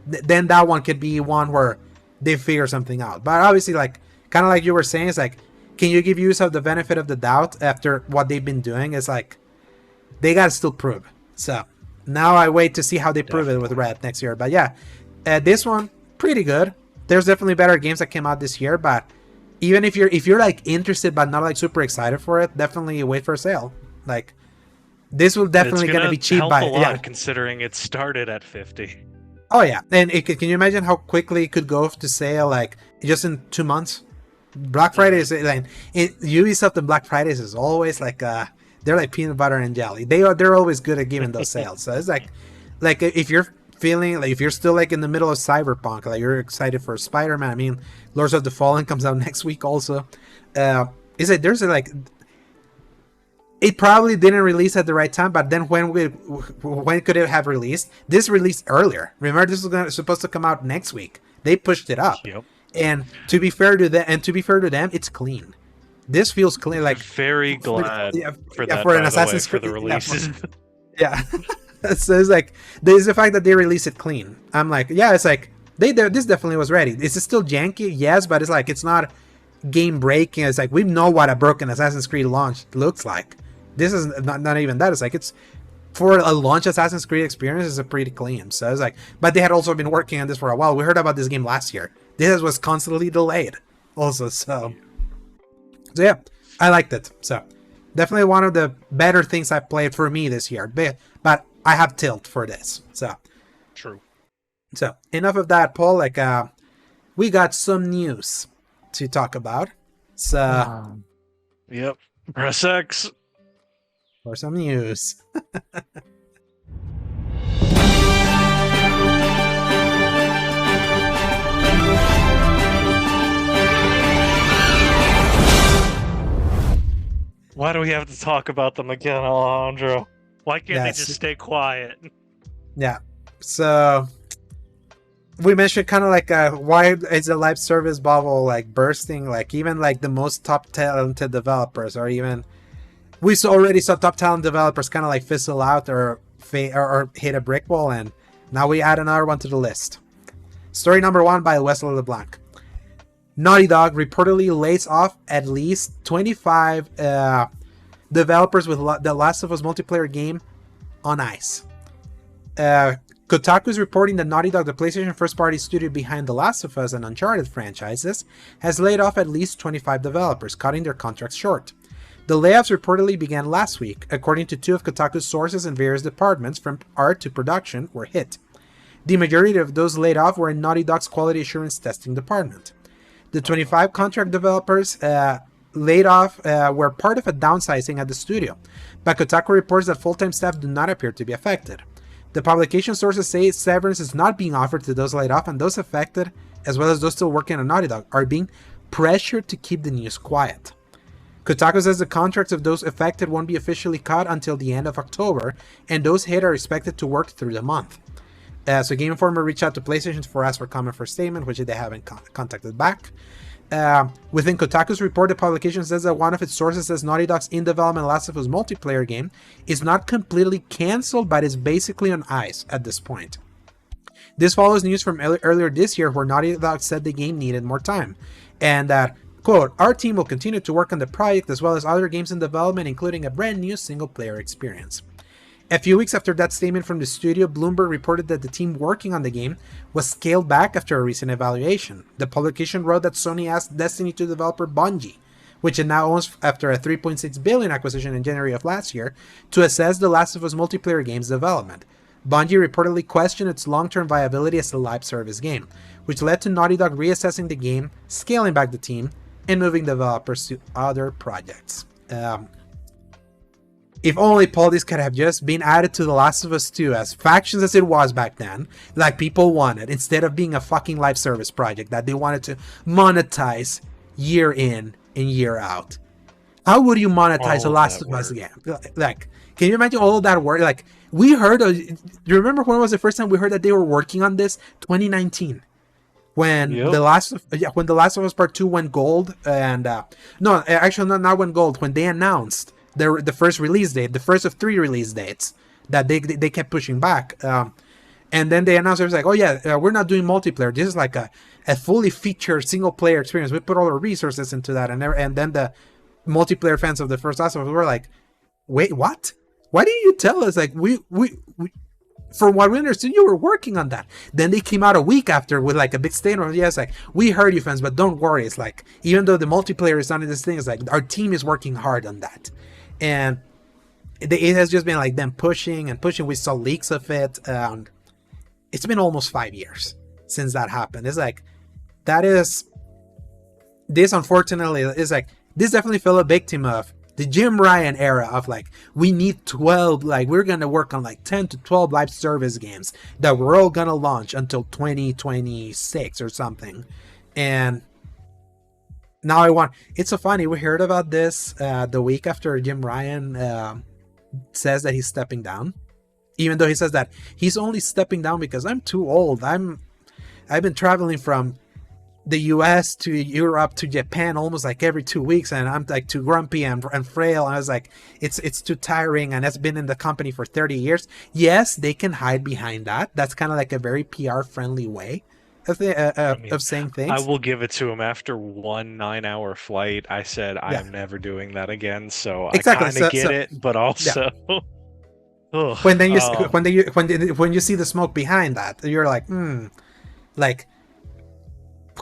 Then that one could be one where they figure something out. But obviously, like kind of like you were saying, it's like, can you give Ubisoft the benefit of the doubt after what they've been doing? It's like they gotta still prove. So now I wait to see how they prove it with Red next year. But yeah, this one pretty good. There's definitely better games that came out this year, but even if you're like interested but not like super excited for it, definitely wait for a sale. Like this will definitely gonna be cheap help by a lot yeah. considering it started at 50. Oh yeah, and can you imagine how quickly it could go to sale like just in 2 months? Black Friday is like Ubisoft and Black Fridays is always like they're like peanut butter and jelly. They're always good at giving those sales. So it's like if you're feeling like if you're still like in the middle of Cyberpunk, like you're excited for Spider-Man. I mean, Lords of the Fallen comes out next week also. Is like there's like it probably didn't release at the right time, but then when could it have released? This released earlier. Remember, this was supposed to come out next week. They pushed it up. Yep. And to be fair to them, it's clean. This feels clean. Like very glad for that. For an Assassin's Creed for the releases. Yeah. So it's like there's the fact that they release it clean. I'm like, yeah, it's like this definitely was ready. Is it still janky? Yes, but it's like it's not game breaking. It's like we know what a broken Assassin's Creed launch looks like. This is not even that. It's like it's for a launch Assassin's Creed experience is a pretty clean. So it's like, but they had also been working on this for a while. We heard about this game last year. This was constantly delayed also. So yeah, I liked it. So definitely one of the better things I played for me this year. But I have tilt for this. So true. So enough of that, Paul. Like we got some news to talk about. So yep. Press X. For some news. Why do we have to talk about them again, Alejandro? Why can't they just stay quiet? Yeah. So we mentioned kind of like why is the live service bubble like bursting? Like even like the most top talented developers, or even we already saw top talent developers kind of like fizzle out or hit a brick wall, and now we add another one to the list. Story number 1 by Wesley LeBlanc. Naughty Dog reportedly lays off at least 25 developers with the Last of Us multiplayer game on ice. Kotaku is reporting that Naughty Dog, the PlayStation first-party studio behind The Last of Us and Uncharted franchises, has laid off at least 25 developers, cutting their contracts short. The layoffs reportedly began last week, according to 2 of Kotaku's sources in various departments, from art to production, were hit. The majority of those laid off were in Naughty Dog's quality assurance testing department. The 25 contract developers laid off were part of a downsizing at the studio, but Kotaku reports that full-time staff do not appear to be affected. The publication sources say severance is not being offered to those laid off, and those affected, as well as those still working on Naughty Dog, are being pressured to keep the news quiet. Kotaku says the contracts of those affected won't be officially cut until the end of October, and those hit are expected to work through the month. So Game Informer reached out to PlayStation for ask for comment for statement, which they haven't contacted back. Within Kotaku's report, the publication says that one of its sources says Naughty Dog's in-development Last of Us multiplayer game is not completely cancelled, but is basically on ice at this point. This follows news from earlier this year where Naughty Dog said the game needed more time, and that, quote, our team will continue to work on the project as well as other games in development, including a brand new single-player experience. A few weeks after that statement from the studio, Bloomberg reported that the team working on the game was scaled back after a recent evaluation. The publication wrote that Sony asked Destiny 2 developer Bungie, which it now owns after a $3.6 billion acquisition in January of last year, to assess The Last of Us multiplayer game's development. Bungie reportedly questioned its long-term viability as a live service game, which led to Naughty Dog reassessing the game, scaling back the team, and moving developers to other projects. If only, Paul, this could have just been added to The Last of Us 2 as factions as it was back then, like people wanted, instead of being a fucking live service project that they wanted to monetize year in and year out. How would you monetize The Last of Us game? Like, can you imagine all of that work? Like, we heard, do you remember when was the first time we heard that they were working on this? 2019. When The Last of Us Part 2 went gold, and no, actually not went gold, when they announced the first release date, the first of 3 release dates that they kept pushing back, and then they announced it was like, oh yeah, we're not doing multiplayer. This is like a fully featured single player experience. We put all our resources into that, and then the multiplayer fans of the first Last of Us were like, wait, what? Why didn't you tell us? Like we from what we understood, you were working on that. Then they came out a week after with like a big statement. Yes, like, we heard you fans, but don't worry. It's like, even though the multiplayer is not in this thing, it's like our team is working hard on that. And it has just been like them pushing and pushing. We saw leaks of it. It's been almost 5 years since that happened. It's like, this unfortunately is like, this definitely fell a victim of the Jim Ryan era of like, we need 12, like we're going to work on like 10 to 12 live service games that we're all going to launch until 2026 or something. And now I want. It's so funny. We heard about this the week after Jim Ryan says that he's stepping down, even though he says that he's only stepping down because I'm too old. I've been traveling from the US to Europe to Japan almost like every 2 weeks, and I'm like too grumpy and frail. And I was like, it's too tiring, and it's been in the company for 30 years. Yes, they can hide behind that. That's kind of like a very PR friendly way of saying I things. will give it to him. After one 9-hour flight, I said I Yeah, am never doing that again. So I exactly. kind of So, get it, but yeah. also, ugh, When then you um, when you see the smoke behind that, you're like, like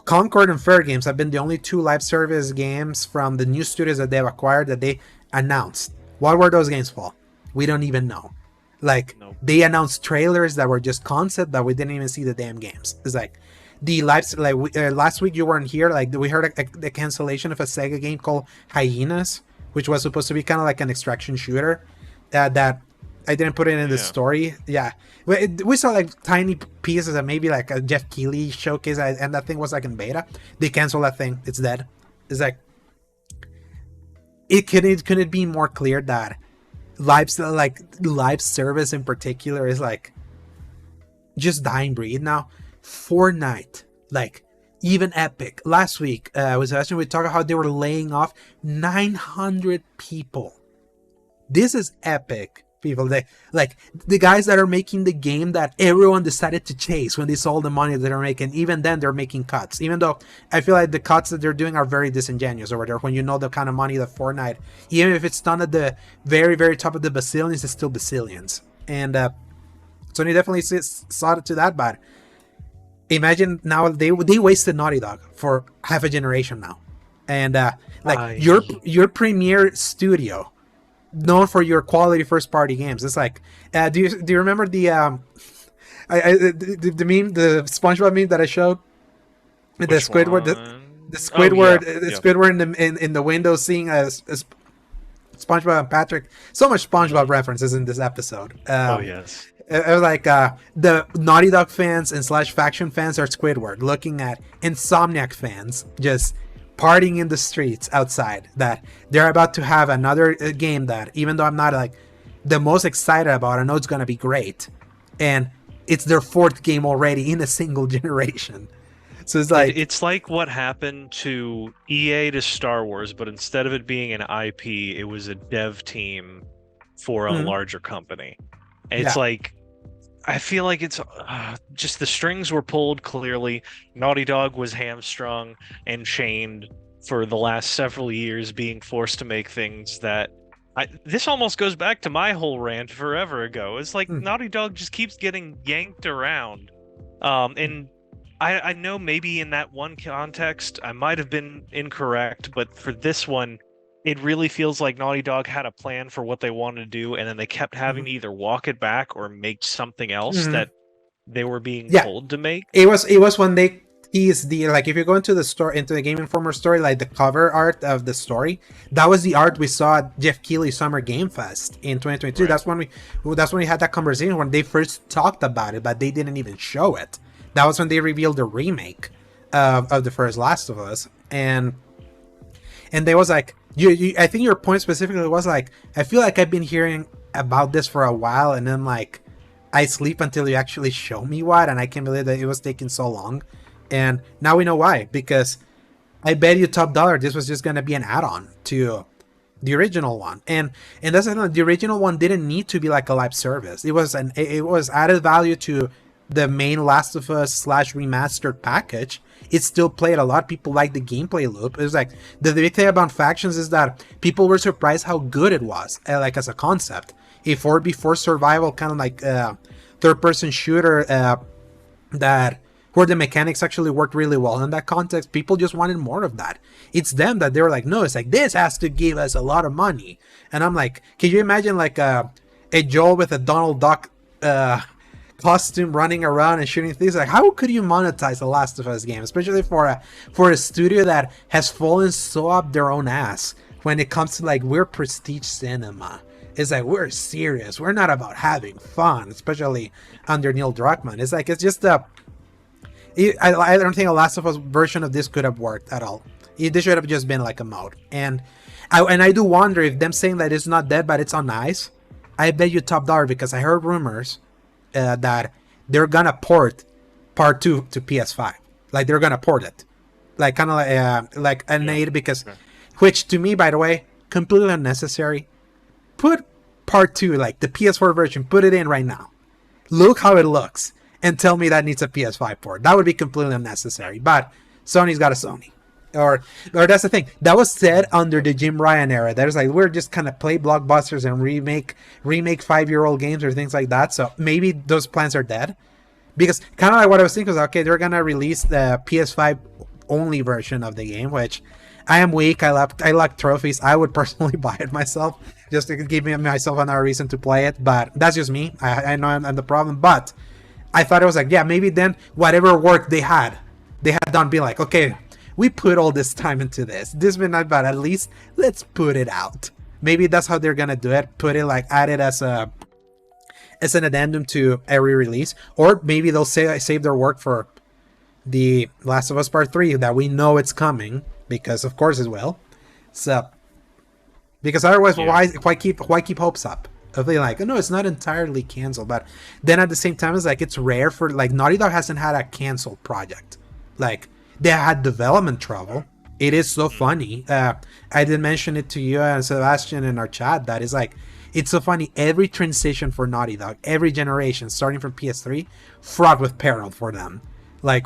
Concord and Fair Games have been the only two live service games from the new studios that they've acquired that they announced. What were those games for? We don't even know. Like, nope. they announced trailers that were just concept that we didn't even see the damn games. It's like the live last week you weren't here. Like, we heard the cancellation of a Sega game called Hyenas, which was supposed to be kind of like an extraction shooter. That I didn't put it in the Yeah. story. Yeah, we saw like tiny pieces of maybe like a Jeff Keighley showcase, and that thing was like in beta. They canceled that thing. It's dead. It's like couldn't it be more clear that live service in particular is like just dying breed now. Fortnite, like even Epic. Last week, was actually we talked about how they were laying off 900 people. This is Epic, people. They like the guys that are making the game that everyone decided to chase when they saw the money that they're making. Even then, they're making cuts. Even though I feel like the cuts that they're doing are very disingenuous over there. When you know the kind of money that Fortnite, even if it's done at the very, very top of the bazillions, it's still bazillions. And Sony definitely saw it to that. But imagine now they wasted Naughty Dog for half a generation now, and like your premier studio, known for your quality first party games. It's like, do you remember the the meme, the SpongeBob meme that I showed? The Which Squidward, one? the Oh Squidward, yeah, the yeah. Squidward in the window seeing as SpongeBob and Patrick. So much SpongeBob references in this episode. Oh yes. It was like the Naughty Dog fans and slash faction fans are Squidward, looking at Insomniac fans just partying in the streets outside, that they're about to have another game that, even though I'm not like the most excited about, I know it's gonna be great, and it's their fourth game already in a single generation. So it's like, It's like what happened to EA to Star Wars, but instead of it being an IP, it was a dev team for a mhm, larger company. And it's yeah, like, I feel like it's just the strings were pulled clearly. Naughty Dog was hamstrung and chained for the last several years, being forced to make things that. This almost goes back to my whole rant forever ago. It's like mm, Naughty Dog just keeps getting yanked around. And I know maybe in that one context I might have been incorrect, but for this one, it really feels like Naughty Dog had a plan for what they wanted to do, and then they kept having mhm, to either walk it back or make something else mhm. that they were being Yeah, told to make. it was when they teased the, like, if you go into the store, into the Game Informer story, like the cover art of the story, that was the art we saw at Jeff Keighley Summer Game Fest in 2022. Right. That's when we had that conversation when they first talked about it, but they didn't even show it. That was when they revealed the remake of the first Last of Us, and they was like, I think your point specifically was like, I feel like I've been hearing about this for a while, and then like I sleep until you actually show me what, and I can't believe that it was taking so long. And now we know why, because I bet you top dollar this was just gonna be an add-on to the original one. And that's the original one didn't need to be like a live service. It was added value to the main Last of Us slash remastered package. It still played. A lot of people like the gameplay loop. It was like the big thing about Factions is that people were surprised how good it was, like as a concept. A 4v4 survival kind of like third person shooter that where the mechanics actually worked really well in that context. People just wanted more of that. It's them that they were like, no, it's like, this has to give us a lot of money. And I'm like, can you imagine like a Joel with a Donald Duck costume running around and shooting things? Like, how could you monetize the Last of Us game, especially for a studio that has fallen so up their own ass when it comes to like, we're prestige cinema. It's like, we're serious, we're not about having fun, especially under Neil Druckmann. It's like, it's just I don't think a Last of Us version of this could have worked at all. This should have just been like a mode. And I do wonder if them saying that it's not dead but it's on ice, I bet you top dollar, because I heard rumors that they're gonna port part 2 to PS5. Like they're gonna port it, like kind of like a nade, because which to me, by the way, completely unnecessary. Put part 2, like the PS4 version, put it in right now. Look how it looks and tell me that needs a PS5 port. That would be completely unnecessary. But Sony's got a Sony. Or that's the thing. That was said under the Jim Ryan era. That was like, we're just kind of play blockbusters and remake 5-year-old games or things like that. So maybe those plans are dead. Because kind of like what I was thinking was, okay, they're going to release the PS5 only version of the game, which I am weak. I like trophies. I would personally buy it myself just to give myself another reason to play it. But that's just me. I know I'm the problem. But I thought it was like, yeah, maybe then whatever work they had done, be like, okay, we put all this time into this. This may not bad. At least let's put it out. Maybe that's how they're gonna do it. Put it like, add it as an addendum to every release, or maybe they'll save their work for the Last of Us Part 3 that we know it's coming, because of course it will. So because otherwise, why keep hopes up? Of being like, no, it's not entirely canceled, but then at the same time, it's like, it's rare for, like, Naughty Dog hasn't had a canceled project. Like, they had development trouble. It is so funny. I did mention it to you and Sebastian in our chat. That is like, it's so funny. Every transition for Naughty Dog, every generation, starting from PS3, fraught with peril for them. Like,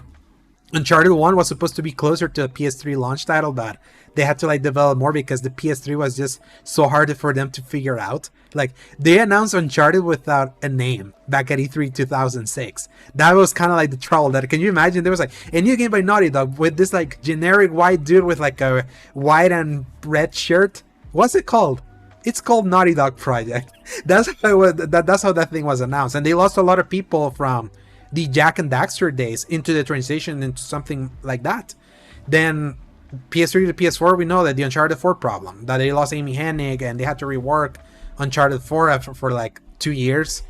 Uncharted 1 was supposed to be closer to a PS3 launch title, but they had to like develop more because the PS3 was just so hard for them to figure out. Like, they announced Uncharted without a name back at E3 2006. That was kind of like the trouble. That, can you imagine? There was like a new game by Naughty Dog with this like generic white dude with like a white and red shirt. What's it called? It's called Naughty Dog Project. That's how that thing was announced, and they lost a lot of people from the Jack and Daxter days into the transition into something like that. Then PS3 to PS4, we know that the Uncharted 4 problem, that they lost Amy Hennig and they had to rework Uncharted 4 for like 2 years.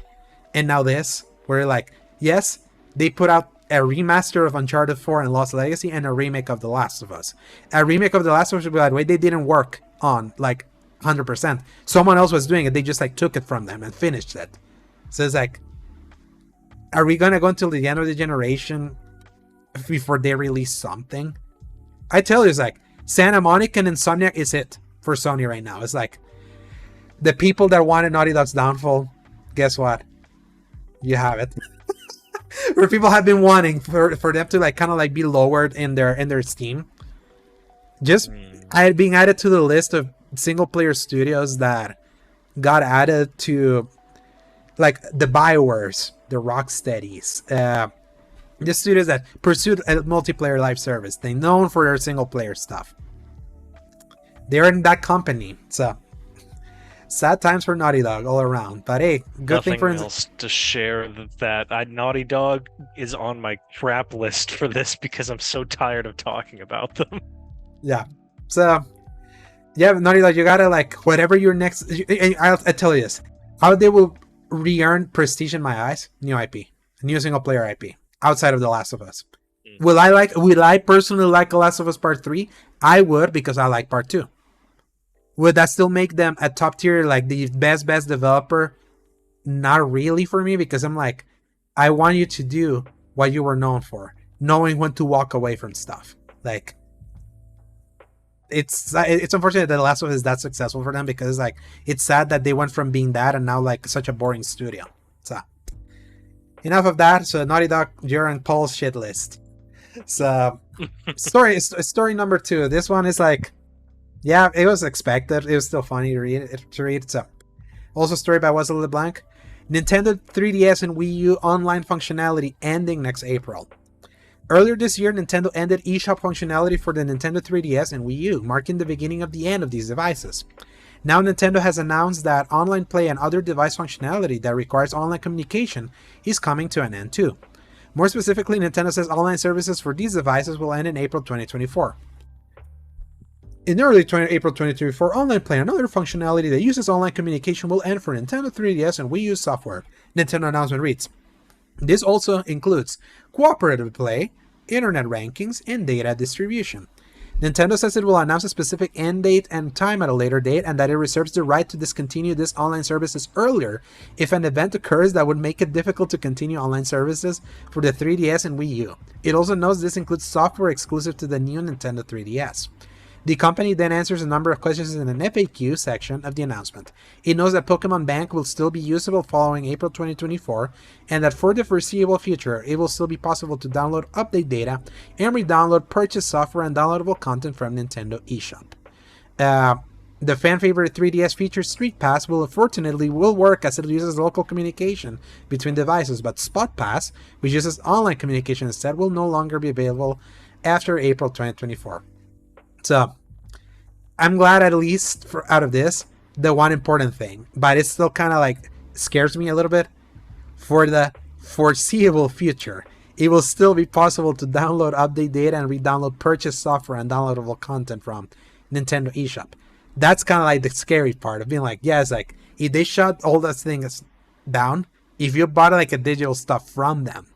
And now this, where like, yes, they put out a remaster of Uncharted 4 and Lost Legacy and a remake of The Last of Us. A remake of The Last of Us would be like, wait, they didn't work on like 100%. Someone else was doing it. They just like took it from them and finished it. So it's like, are we gonna go until the end of the generation before they release something? I tell you, it's like Santa Monica and Insomniac is it for Sony right now. It's like the people that wanted Naughty Dog's downfall, guess what? You have it. Where people have been wanting for them to like kind of like be lowered in their esteem. Just being added to the list of single player studios that got added to like the BioWares, the Rocksteadies, the studios that pursued a multiplayer live service. They're known for their single player stuff. They're in that company. So sad times for Naughty Dog all around. But hey, good Nothing thing for else to share that Naughty Dog is on my crap list for this because I'm so tired of talking about them. Yeah. So yeah, Naughty Dog, you gotta like whatever your next. I'll tell you this: how they will re-earn prestige in my eyes. New IP, new single player IP outside of The Last of Us. Will I personally like The Last of Us Part 3? I would, because I like Part 2. Would that still make them a top tier, like the best developer? Not really for me, because I'm like, I want you to do what you were known for, knowing when to walk away from stuff. Like, it's unfortunate that The Last of Us is that successful for them, because like it's sad that they went from being that and now like such a boring studio. So enough of that. So Naughty Dog, you're on Paul's shit list. So story number 2. This one is like, yeah, it was expected. It was still funny to read. So also story by Wesley LeBlanc. Nintendo 3DS and Wii U online functionality ending next April. Earlier this year, Nintendo ended eShop functionality for the Nintendo 3DS and Wii U, marking the beginning of the end of these devices. Now Nintendo has announced that online play and other device functionality that requires online communication is coming to an end too. More specifically, Nintendo says online services for these devices will end in April 2024. In early April 2024, online play and other functionality that uses online communication will end for Nintendo 3DS and Wii U software, Nintendo announcement reads. This also includes cooperative play, internet rankings, and data distribution. Nintendo says it will announce a specific end date and time at a later date, and that it reserves the right to discontinue this online services earlier if an event occurs that would make it difficult to continue online services for the 3DS and Wii U. It also notes this includes software exclusive to the new Nintendo 3DS. The company then answers a number of questions in an FAQ section of the announcement. It knows that Pokemon Bank will still be usable following April 2024, and that for the foreseeable future, it will still be possible to download update data and re-download purchased software and downloadable content from Nintendo eShop. The fan-favorite 3DS feature Street Pass will work as it uses local communication between devices, but Spot Pass, which uses online communication instead, will no longer be available after April 2024. So, I'm glad at least out of this, the one important thing, but it still kind of like scares me a little bit. For the foreseeable future, it will still be possible to download update data and re-download purchased software and downloadable content from Nintendo eShop. That's kind of like the scary part of being like, yeah, it's like, if they shut all those things down, if you bought like a digital stuff from them,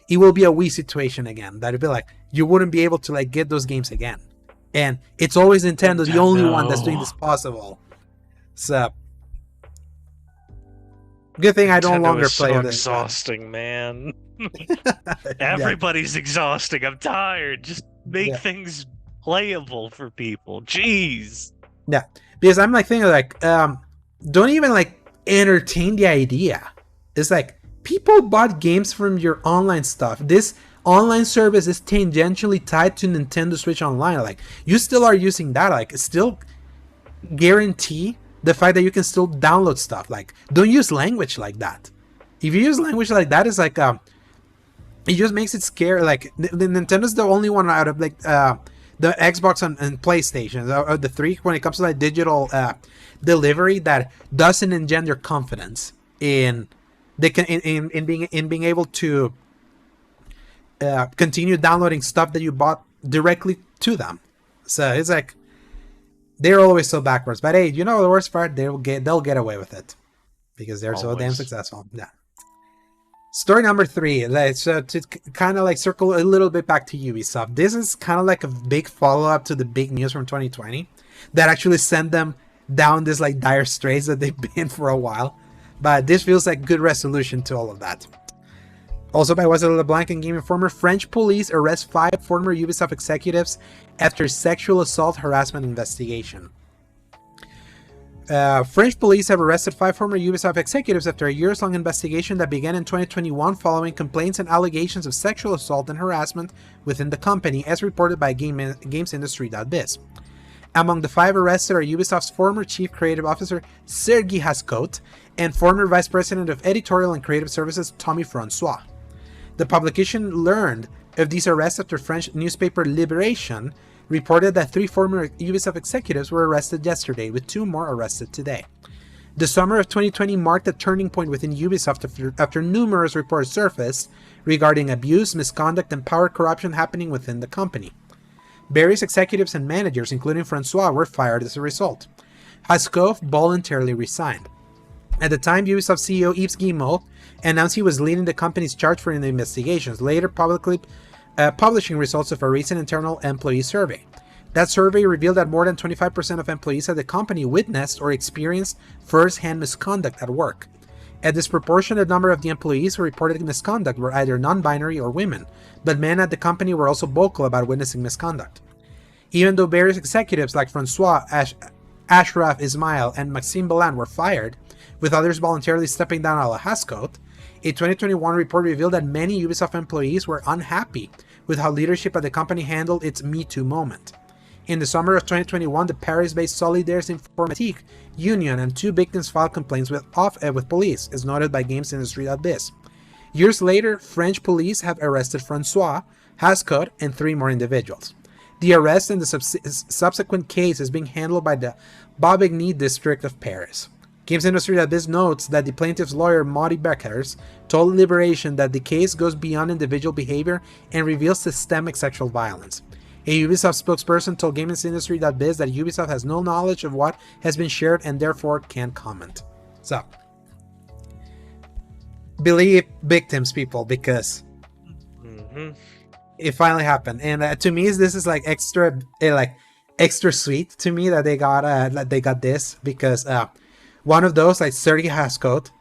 it will be a Wii situation again. That'd be like, you wouldn't be able to like get those games again. And it's always Nintendo, the only one that's doing this possible. So, good thing I no longer play so this. Exhausting, man. Everybody's exhausting. I'm tired. Just make things playable for people. Jeez. Yeah, because I'm like thinking like, don't even like entertain the idea. It's like, people bought games from your online stuff. This online service is tangentially tied to Nintendo Switch Online. Like, you still are using that. Like, still guarantee the fact that you can still download stuff. Like, don't use language like that. If you use language like that, it's like it just makes it scary. Like, the Nintendo's the only one out of like the Xbox and PlayStation, or the three, when it comes to like digital delivery, that doesn't engender confidence in being able to continue downloading stuff that you bought directly to them. So it's like, they're always so backwards. But hey, you know the worst part? They'll get away with it because they're so damn successful. Yeah. Story number 3. So to kind of like circle a little bit back to Ubisoft. This is kind of like a big follow-up to the big news from 2020 that actually sent them down this like dire straits that they've been for a while. But this feels like good resolution to all of that. Also by Wesley LeBlanc and Game Informer, French police arrest 5 former Ubisoft executives after sexual assault harassment investigation. French police have arrested 5 former Ubisoft executives after a years-long investigation that began in 2021 following complaints and allegations of sexual assault and harassment within the company, as reported by GamesIndustry.biz. Among the 5 arrested are Ubisoft's former Chief Creative Officer Sergi Hascote and former Vice President of Editorial and Creative Services Tommy Francois. The publication learned of these arrests after French newspaper Libération reported that 3 former Ubisoft executives were arrested yesterday, with 2 more arrested today. The summer of 2020 marked a turning point within Ubisoft after numerous reports surfaced regarding abuse, misconduct, and power corruption happening within the company. Various executives and managers, including Francois, were fired as a result. Hascote voluntarily resigned. At the time, Ubisoft CEO Yves Guillemot announced he was leading the company's charge for the investigations, later publicly publishing results of a recent internal employee survey. That survey revealed that more than 25% of employees at the company witnessed or experienced first-hand misconduct at work. A disproportionate number of the employees who reported misconduct were either non-binary or women, but men at the company were also vocal about witnessing misconduct. Even though various executives like Francois, Ashraf Ismail, and Maxime Ballan were fired, with others voluntarily stepping down a la Hascote, a 2021 report revealed that many Ubisoft employees were unhappy with how leadership at the company handled its Me Too moment. In the summer of 2021, the Paris-based Solidaires Informatique union and 2 victims filed complaints with police, as noted by GamesIndustry.biz. Years later, French police have arrested Francois, Hascote, and 3 more individuals. The arrest and the subsequent case is being handled by the Bobigny district of Paris. GamesIndustry.biz notes that the plaintiff's lawyer, Maudy Beckers, told Liberation that the case goes beyond individual behavior and reveals systemic sexual violence. A Ubisoft spokesperson told GamesIndustry.biz that Ubisoft has no knowledge of what has been shared and therefore can't comment. So, believe victims, people, because it finally happened, and to me, this is like extra sweet to me that they got this because one of those like Sergey Hascott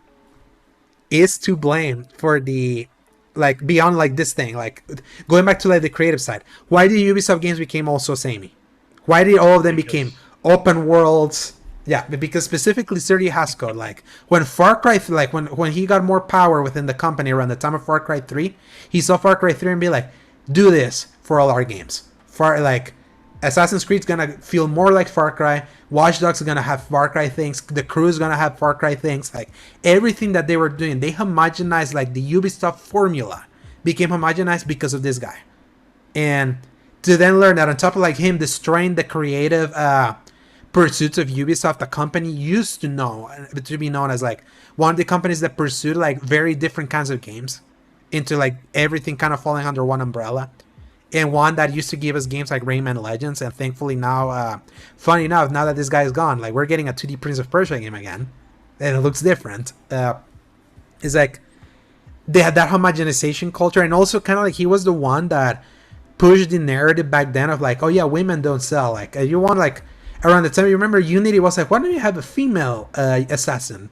is to blame for the like beyond like this thing, like going back to like the creative side. Why did Ubisoft games became all so samey? Why did all of them became open worlds? Yeah, because specifically Sergey Hascott, like when Far Cry, like when he got more power within the company around the time of Far Cry 3, he saw Far Cry 3 and be like, do this for all our games. Like Assassin's Creed's gonna feel more like Far Cry. Watch Dogs is gonna have Far Cry things. The Crew is gonna have Far Cry things. Like everything that they were doing, they homogenized like the Ubisoft formula became homogenized because of this guy. And to then learn that on top of like him destroying the creative pursuits of Ubisoft, the company used to know to be known as like one of the companies that pursued like very different kinds of games into like everything kind of falling under one umbrella, and one that used to give us games like Rayman Legends, and thankfully now funny enough, now that this guy is gone, like we're getting a 2D Prince of Persia game again and it looks different. It's like they had that homogenization culture, and also kind of like he was the one that pushed the narrative back then of like, oh yeah, women don't sell, like you want like around the time you remember Unity was like, why don't you have a female assassin,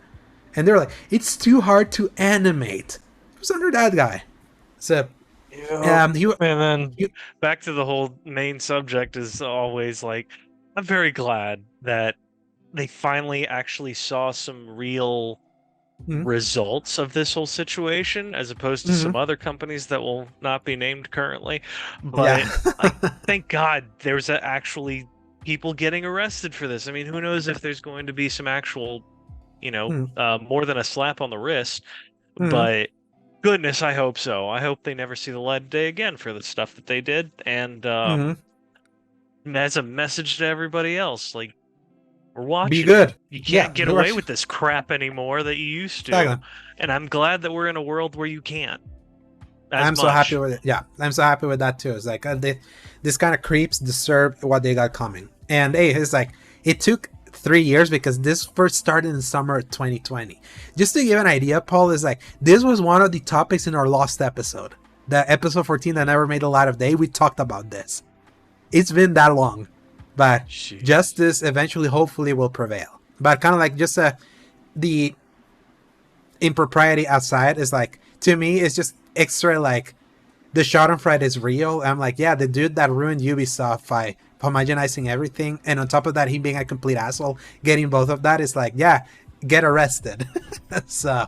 and they're like, it's too hard to animate. It was under that guy. So and then back to the whole main subject is always like, I'm very glad that they finally actually saw some real results of this whole situation, as opposed to some other companies that will not be named currently. But like, thank God there's actually people getting arrested for this. I mean, who knows if there's going to be some actual, more than a slap on the wrist. But goodness, I hope so. I hope they never see the light of day again for the stuff that they did. And as a message to everybody else, like, we're watching. Be good. You can't get away with this crap anymore that you used to. Exactly. And I'm glad that we're in a world where you can't. So happy with it. Yeah, I'm so happy with that too. It's like this kind of creeps deserve what they got coming. And hey, it's like it took 3 years because this first started in summer of 2020. Just to give an idea, Paul, is like this was one of the topics in our lost episode, the episode 14 that never made a light of day. We talked about this. It's been that long, but justice eventually, hopefully, will prevail. But kind of like just the impropriety outside is like, to me, it's just extra like the Schadenfreude is real. I'm like, yeah, the dude that ruined Ubisoft by homogenizing everything, and on top of that, he being a complete asshole, getting both of that is like, yeah, get arrested. So,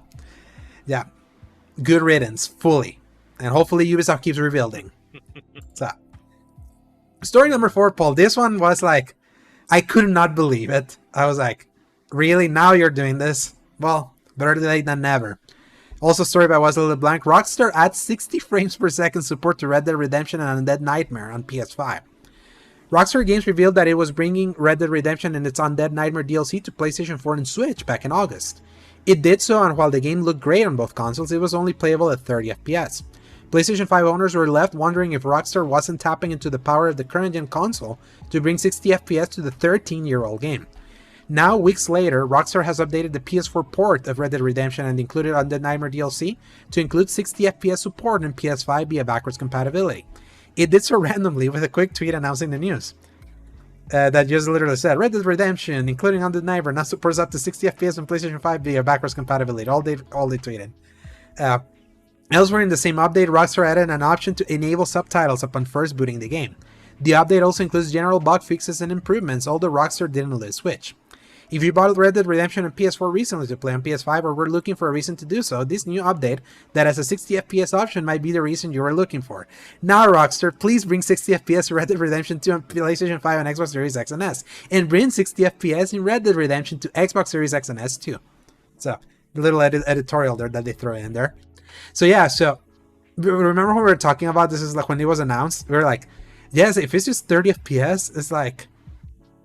yeah, good riddance, fully. And hopefully Ubisoft keeps rebuilding. So, story number 4, Paul. This one was like, I could not believe it. I was like, really? Now you're doing this? Well, better late than never. Also, story by Wesley LeBlanc. Rockstar adds 60 frames per second support to Red Dead Redemption and Undead Nightmare on PS5. Rockstar Games revealed that it was bringing Red Dead Redemption and its Undead Nightmare DLC to PlayStation 4 and Switch back in August. It did so, and while the game looked great on both consoles, it was only playable at 30 FPS. PlayStation 5 owners were left wondering if Rockstar wasn't tapping into the power of the current-gen console to bring 60 FPS to the 13-year-old game. Now, weeks later, Rockstar has updated the PS4 port of Red Dead Redemption and included Undead Nightmare DLC to include 60 FPS support on PS5 via backwards compatibility. It did so randomly with a quick tweet announcing the news. That just literally said, Red Dead Redemption, including Undead Nightmare, now supports up to 60 FPS on PlayStation 5 via backwards compatibility. All they tweeted. Elsewhere in the same update, Rockstar added an option to enable subtitles upon first booting the game. The update also includes general bug fixes and improvements, although Rockstar didn't let it switch. If you bought Red Dead Redemption on PS4 recently to play on PS5 or were looking for a reason to do so, this new update that has a 60 FPS option might be the reason you were looking for. Now, Rockstar, please bring 60 FPS to Red Dead Redemption 2 on PlayStation 5 and Xbox Series X and S, and bring 60 FPS in Red Dead Redemption to Xbox Series X and S too. So, the little editorial there that they throw in there. So yeah, so remember when we were talking about this, is like when it was announced, we were like, yes, if it's just 30 FPS, it's like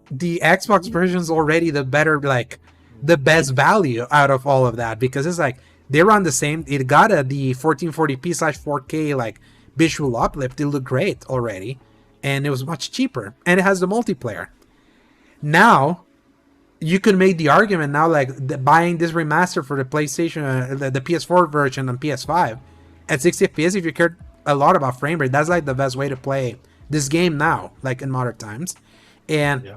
the Xbox version is already the better, like the best value out of all of that, because it's like they run the same. It got the 1440p/4K like visual uplift. It looked great already, and it was much cheaper, and it has the multiplayer. Now you can make the argument now, like buying this remaster for the PlayStation, the PS4 version on PS5 at 60 FPS, if you cared a lot about frame rate. That's like the best way to play this game now, like in modern times. And Yeah.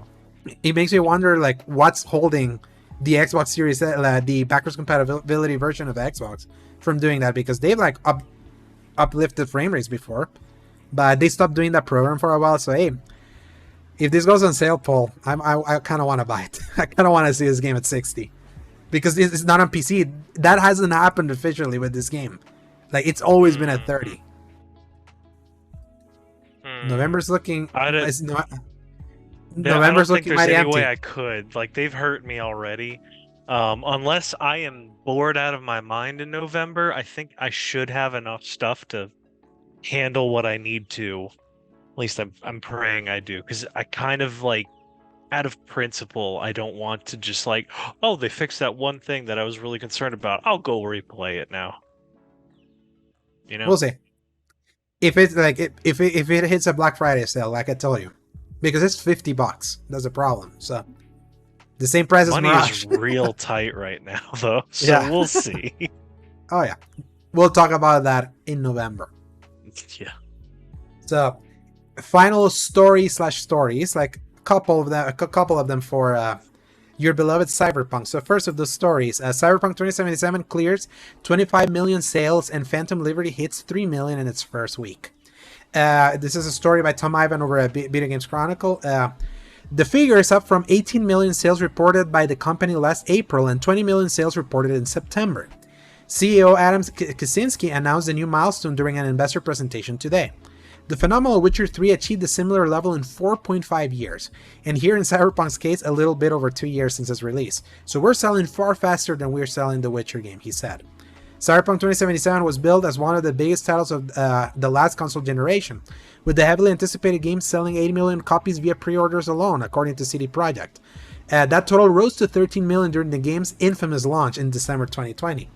it makes me wonder, like, what's holding the Xbox Series, the backwards compatibility version of Xbox, from doing that, because they've like uplifted frame rates before, but they stopped doing that program for a while. So hey, if this goes on sale, Paul, I kind of want to buy it. I kind of want to see this game at 60 because it's not on PC. That hasn't happened officially with this game. Like, it's always been at 30. November's looking. I don't November's think looking there's mighty any empty. way I could. Like, they've hurt me already. Unless I am bored out of my mind in November, I think I should have enough stuff to handle what I need to. At least I'm praying I do, because I kind of like, out of principle, I don't want to just like, oh, they fixed that one thing that I was really concerned about. I'll go replay it now. You know? We'll see. If it's like if it hits a Black Friday sale, like I told you, because it's $50. That's a problem. So the same price as Money Mirage. is real tight right now, though. So Yeah. we'll see. Oh yeah, we'll talk about that in November. Yeah. So final stories, like a couple of them for your beloved Cyberpunk. So first of the stories, Cyberpunk 2077 clears 25 million sales and Phantom Liberty hits 3 million in its first week. This is a story by Tom Ivan over at Video Games Chronicle. The figure is up from 18 million sales reported by the company last April and 20 million sales reported in September. CEO Adam Kaczynski announced a new milestone during an investor presentation today. The phenomenal Witcher 3 achieved a similar level in 4.5 years, and here in Cyberpunk's case, a little bit over 2 years since its release. So we're selling far faster than we're selling the Witcher game, he said. Cyberpunk 2077 was billed as one of the biggest titles of the last console generation, with the heavily anticipated game selling 80 million copies via pre-orders alone, according to CD Projekt. That total rose to 13 million during the game's infamous launch in December 2020.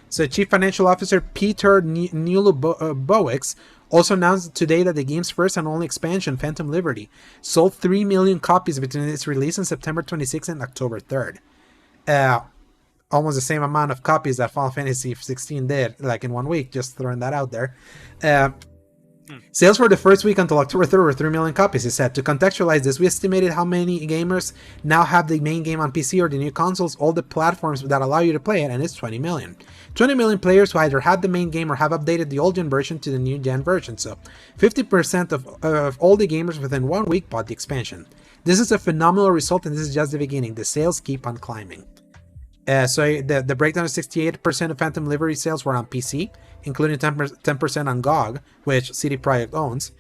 So Chief Financial Officer Peter Nulubowics also announced today that the game's first and only expansion, Phantom Liberty, sold 3 million copies between its release on September 26th and October 3rd. Almost the same amount of copies that Final Fantasy 16 did, like in 1 week, just throwing that out there. Sales for the first week until October 3rd were 3 million copies, he said. To contextualize this, we estimated how many gamers now have the main game on PC or the new consoles, all the platforms that allow you to play it, and it's 20 million. 20 million players who either had the main game or have updated the old gen version to the new gen version, so 50% of all the gamers within 1 week bought the expansion. This is a phenomenal result, and this is just the beginning. The sales keep on climbing. So the breakdown is 68% of Phantom Liberty sales were on PC, including 10% on GOG, which CD Projekt owns.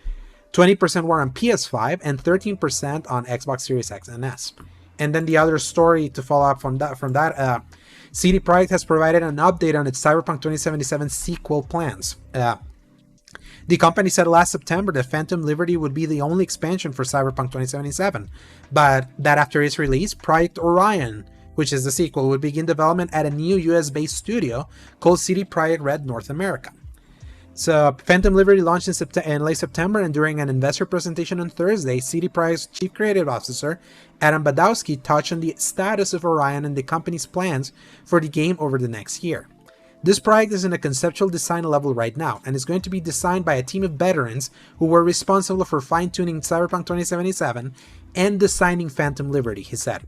20% were on PS5 and 13% on Xbox Series X and S. And then the other story to follow up from that, CD Projekt has provided an update on its Cyberpunk 2077 sequel plans. The company said last September that Phantom Liberty would be the only expansion for Cyberpunk 2077, but that after its release, Project Orion, which is the sequel, would begin development at a new US-based studio called CD Projekt Red North America. So Phantom Liberty launched in late September, and during an investor presentation on Thursday, CD Projekt's Chief Creative Officer, Adam Badowski, touched on the status of Orion and the company's plans for the game over the next year. This project is in a conceptual design level right now, and is going to be designed by a team of veterans who were responsible for fine-tuning Cyberpunk 2077 and designing Phantom Liberty, he said.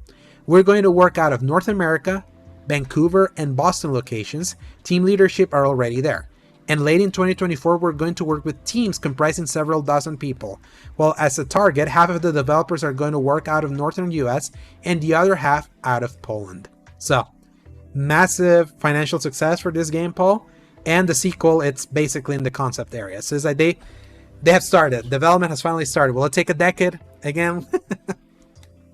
We're going to work out of North America, Vancouver, and Boston locations. Team leadership are already there. And late in 2024, we're going to work with teams comprising several dozen people. Well, as a target, half of the developers are going to work out of Northern US and the other half out of Poland. So, massive financial success for this game, Paul. And the sequel, it's basically in the concept area. So it's like they have started. Development has finally started. Will it take a decade again?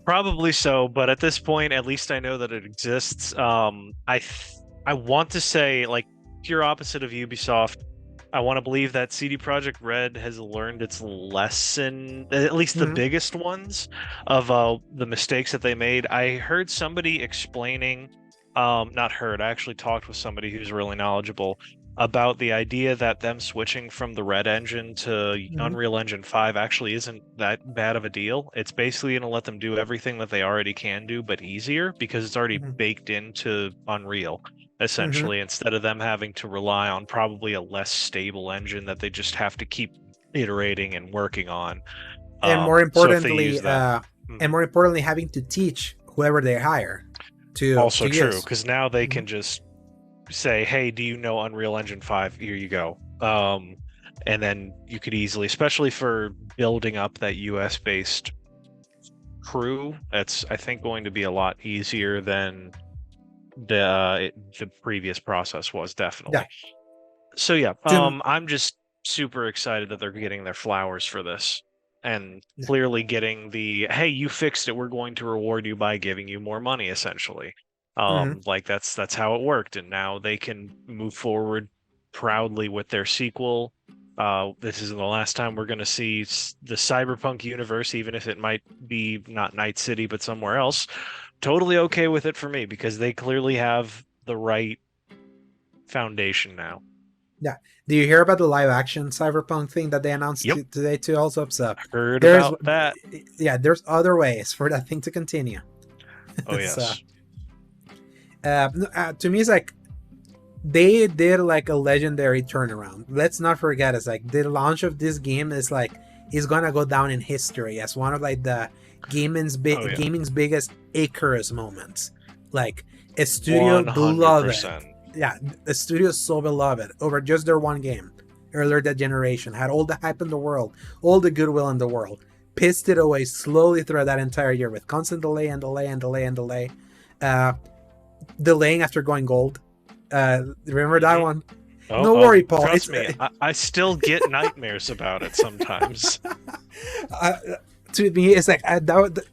Probably so, but at this point, at least I know that it exists. I want to say, like, pure opposite of Ubisoft, I want to believe that CD Projekt Red has learned its lesson, at least the biggest ones, of the mistakes that they made. I heard somebody explaining, not heard, I actually talked with somebody who's really knowledgeable about the idea that them switching from the Red engine to Unreal Engine 5 actually isn't that bad of a deal. It's basically going to let them do everything that they already can do, but easier, because it's already baked into Unreal. Mm-hmm. essentially, instead of them having to rely on probably a less stable engine that they just have to keep iterating and working on. And more So if they use importantly, that. and Mhm. more importantly, having to teach whoever they hire Also to true, use. because now they Mm-hmm. can just say, "Hey, do you know Unreal Engine 5? Here you go." And then you could easily, especially for building up that US based crew, that's I think going to be a lot easier than the previous process was Yeah. definitely. So yeah, To, I'm just super excited that they're getting their flowers for this, and clearly getting the hey, you fixed it. We're going to reward you by giving you more money, essentially. mm-hmm. Like that's how it worked, and now they can move forward proudly with their sequel. This isn't the last time we're going to see the Cyberpunk universe, even if it might be not Night City, but somewhere else. Totally okay with it for me because they clearly have the right foundation now. Yeah. Do you hear about the live action Cyberpunk thing that they announced Yep, today too? Also, so heard there's, about that. yeah, there's other ways for that thing to continue. Oh So, yes. to me, it's like they did like a legendary turnaround. Let's not forget, it's like the launch of this game is gonna go down in history as one of like the Oh yeah. gaming's biggest Icarus moments. Like a studio beloved, 100%. yeah, a studio so beloved over just their one game earlier that generation, had all the hype in the world, all the goodwill in the world, pissed it away slowly throughout that entire year with constant delay and delay and delay and delay, uh, delaying after going gold. Remember that Hmm. one? Oh, No worry, Paul. trust It's me, I still get nightmares about it sometimes. uh, to me, it's like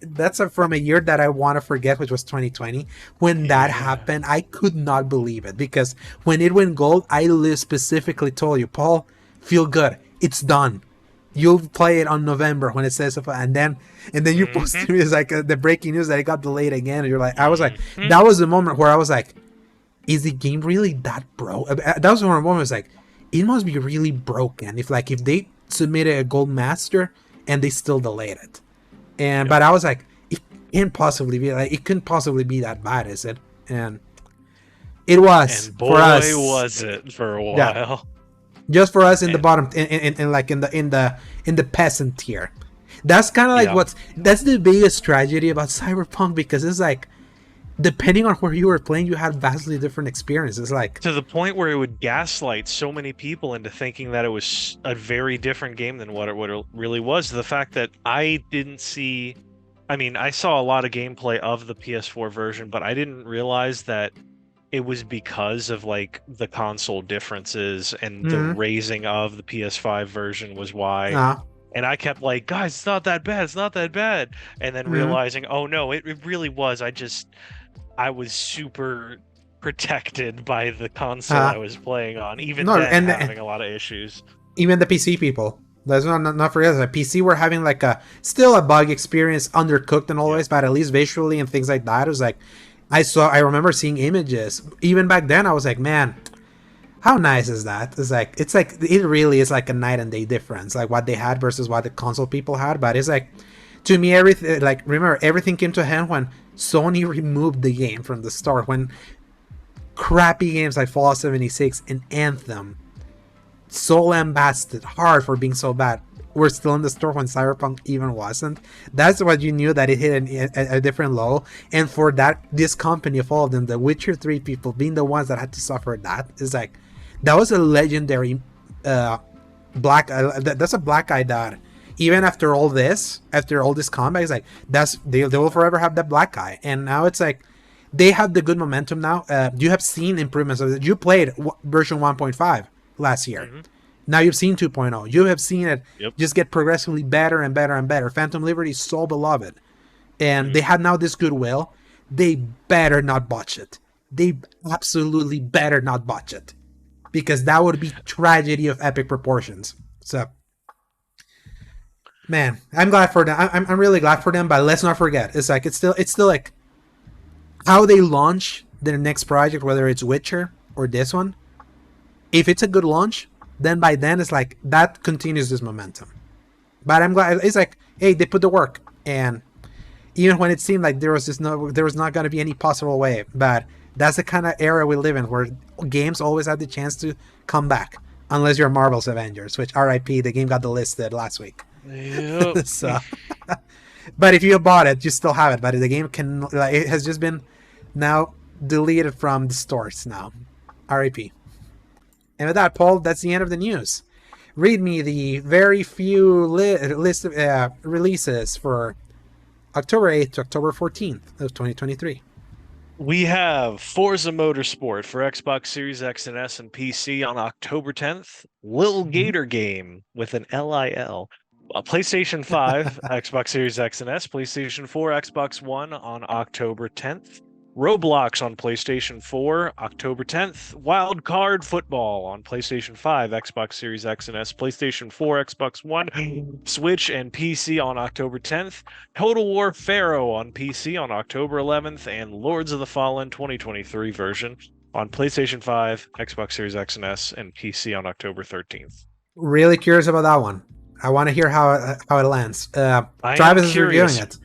that's from a year that I want to forget, which was 2020. When that Yeah. happened, I could not believe it because when it went gold, I specifically told you, Paul, feel good, it's done. You'll play it on November when it says, and then you Hmm. post me it's like the breaking news that it got delayed again. And you're like, I was like, Hmm. that was the moment where I was like, is the game really that broke? That was one of the moments like, it must be really broken if they submitted a gold master and they still delayed it. And Yep. but I was like, it couldn't possibly be that bad, is it? And it was And for boy, us. was it for a Yeah, while. just for us in the And bottom, in like in the peasant tier. That's kind of like yeah, that's the biggest tragedy about Cyberpunk because it's like depending on where you were playing, you had vastly different experiences. Like, to the point where it would gaslight so many people into thinking that it was a very different game than what it really was. The fact that I didn't see, I mean, I saw a lot of gameplay of the PS4 version, but I didn't realize that it was because of like the console differences and the mm, raising of the PS5 version was why. uh, And I kept like, guys, it's not that bad, it's not that bad. And then mm, realizing, oh no, it really was. I was super protected by the console uh, I was playing on, even no, then and having a lot of issues. even the PC people. Let's not forget that PC were having like a still a bug experience, undercooked and Yep. always, but at least visually and things like that. It was like I remember seeing images even back then. I was like, man, how nice is that? It's like it really is like a night and day difference, like what they had versus what the console people had. But it's like to me, everything like remember everything came to a hand when Sony removed the game from the store. When crappy games like Fallout 76 and Anthem, so lambasted hard for being so bad, were still in the store when Cyberpunk even wasn't. That's what you knew that it hit a different low. And for that, this company of all of them, the Witcher 3 people, being the ones that had to suffer that, is like, that was a legendary that's a black eye that even after all this, after all this combat, it's like, they will forever have that black eye. And now it's like, they have the good momentum now. You have seen improvements of it. You played version 1.5 last year. Hmm. Now you've seen 2.0. You have seen it Yep. just get progressively better and better and better. Phantom Liberty is so beloved. And they Hmm. have now this goodwill. They better not botch it. They absolutely better not botch it. Because that would be tragedy of epic proportions. So, man, I'm glad for them. I'm really glad for them, but let's not forget. It's still like how they launch their next project, whether it's Witcher or this one. If it's a good launch, then by then it's like that continues this momentum. But I'm glad it's like, hey, they put the work, and even when it seemed like there was not going to be any possible way, but That's the kind of era we live in, where games always have the chance to come back, unless you're Marvel's Avengers, which RIP, the game got delisted last week. Yep. So, but if you bought it, you still have it. But the game it has just been now deleted from the stores now. RIP. And with that, Paul, that's the end of the news. Read me the very few list of releases for October 8th to October 14th of 2023. We have Forza Motorsport for Xbox Series X and S and PC on October 10th. Lil Gator Game with an LIL. PlayStation 5, Xbox Series X and S, PlayStation 4, Xbox One on October 10th. Roblox on PlayStation 4, October 10th. Wild Card Football on PlayStation 5, Xbox Series X and S, PlayStation 4, Xbox One, Switch, and PC on October 10th. Total War Pharaoh on PC on October 11th, and Lords of the Fallen 2023 version on PlayStation 5, Xbox Series X and S, and PC on October 13th. Really curious about that one. I want to hear how it lands. Travis is reviewing it.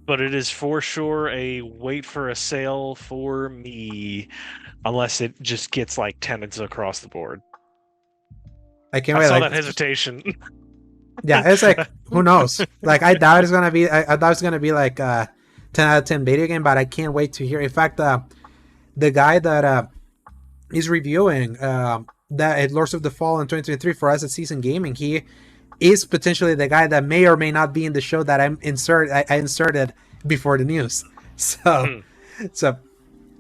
But it is for sure a wait for a sale for me, unless it just gets like tenants across the board. I can't wait. I saw that hesitation. Yeah, it's like, who knows? Like, I doubt it's gonna be. I doubt it's gonna be like 10 out of 10 video game, but I can't wait to hear. In fact, the guy that is reviewing that at Lords of the Fallen 2023 for us at Season Gaming, he is potentially the guy that may or may not be in the show that I inserted before the news. So,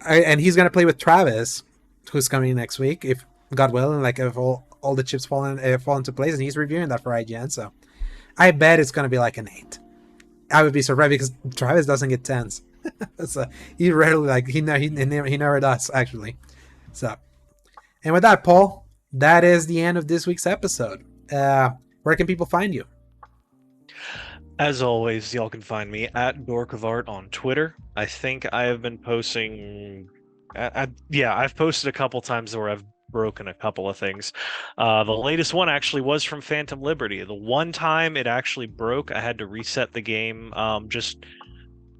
and he's gonna play with Travis, who's coming next week, if God willing, like if all the chips fall into place, and he's reviewing that for IGN. So, I bet it's gonna be like an 8. I would be surprised because Travis doesn't get 10s. So he rarely he never does actually. So, and with that, Paul, that is the end of this week's episode. Where can people find you? As always, y'all can find me at Dork of Art on Twitter. I think I have been posting. I've posted a couple times where I've broken a couple of things. The latest one actually was from Phantom Liberty. The one time it actually broke, I had to reset the game just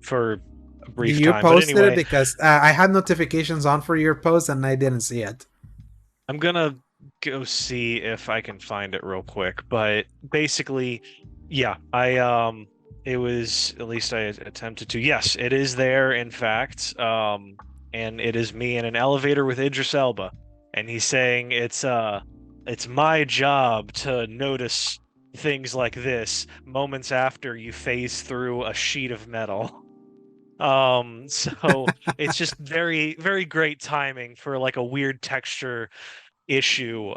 for a brief time. You posted it because I had notifications on for your post and I didn't see it. I'm gonna go see if I can find it real quick, but basically, yeah, it was, at least I attempted to. Yes, it is there, in fact, and it is me in an elevator with Idris Elba, and he's saying it's my job to notice things like this moments after you phase through a sheet of metal. So it's just very, very great timing for like a weird texture issue,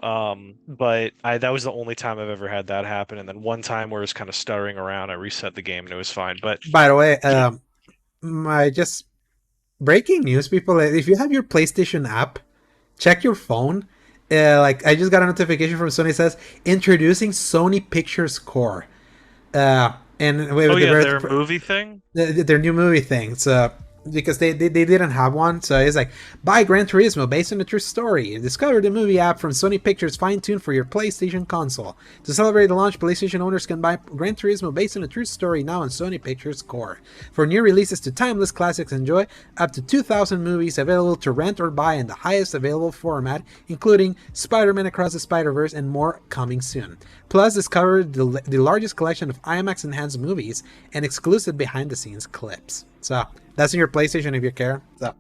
but that was the only time I've ever had that happen. And then one time where it was kind of stuttering around, I reset the game and it was fine. But by the way, my just breaking news, people, if you have your PlayStation app, check your phone. Like, I just got a notification from Sony, says introducing Sony Pictures Core, and their movie thing, their new movie thing. So because they didn't have one, so it's like, buy Gran Turismo based on a true story. Discover the movie app from Sony Pictures, fine-tuned for your PlayStation console. To celebrate the launch, PlayStation owners can buy Gran Turismo based on a true story now on Sony Pictures Core. For new releases to timeless classics, enjoy up to 2,000 movies available to rent or buy in the highest available format, including Spider-Man Across the Spider-Verse and more coming soon. Plus, discover the largest collection of IMAX enhanced movies and exclusive behind-the-scenes clips. So that's in your PlayStation if you care. So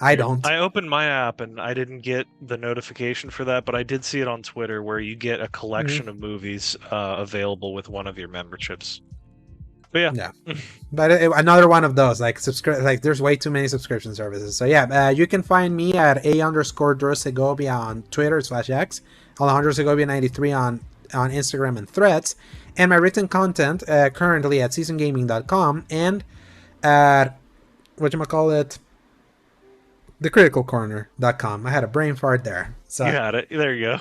I don't. I opened my app and I didn't get the notification for that, but I did see it on Twitter where you get a collection of movies available with one of your memberships. But yeah. But another one of those, like there's way too many subscription services. So yeah, you can find me at _Dro on Twitter /X, Alejandro Segovia 93 on Instagram and Threads, and my written content currently at seasongaming.com and at thecriticalcorner.com. I had a brain fart there. So you had it. There you go.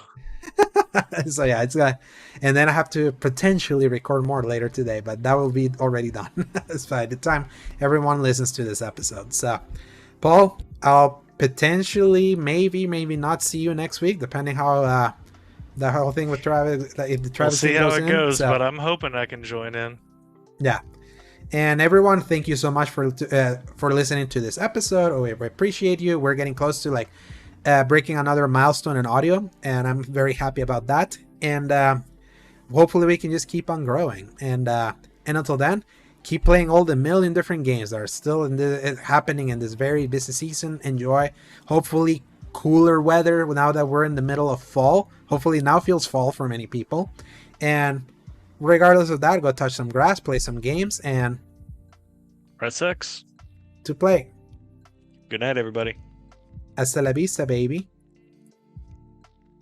So yeah, it's got, and then I have to potentially record more later today, but that will be already done. It's by the time everyone listens to this episode. So, Paul, I'll potentially, maybe not see you next week, depending how the whole thing with Travis. If the Travis we'll see how it goes, so, but I'm hoping I can join in. Yeah. And everyone, thank you so much for listening to this episode. We appreciate you. We're getting close to like breaking another milestone in audio, and I'm very happy about that. And hopefully we can just keep on growing. And until then, keep playing all the million different games that are still happening in this very busy season. Enjoy. Hopefully cooler weather now that we're in the middle of fall. Hopefully now feels fall for many people. And regardless of that, go touch some grass, play some games, and Press X to play. Good night, everybody. Hasta la vista, baby.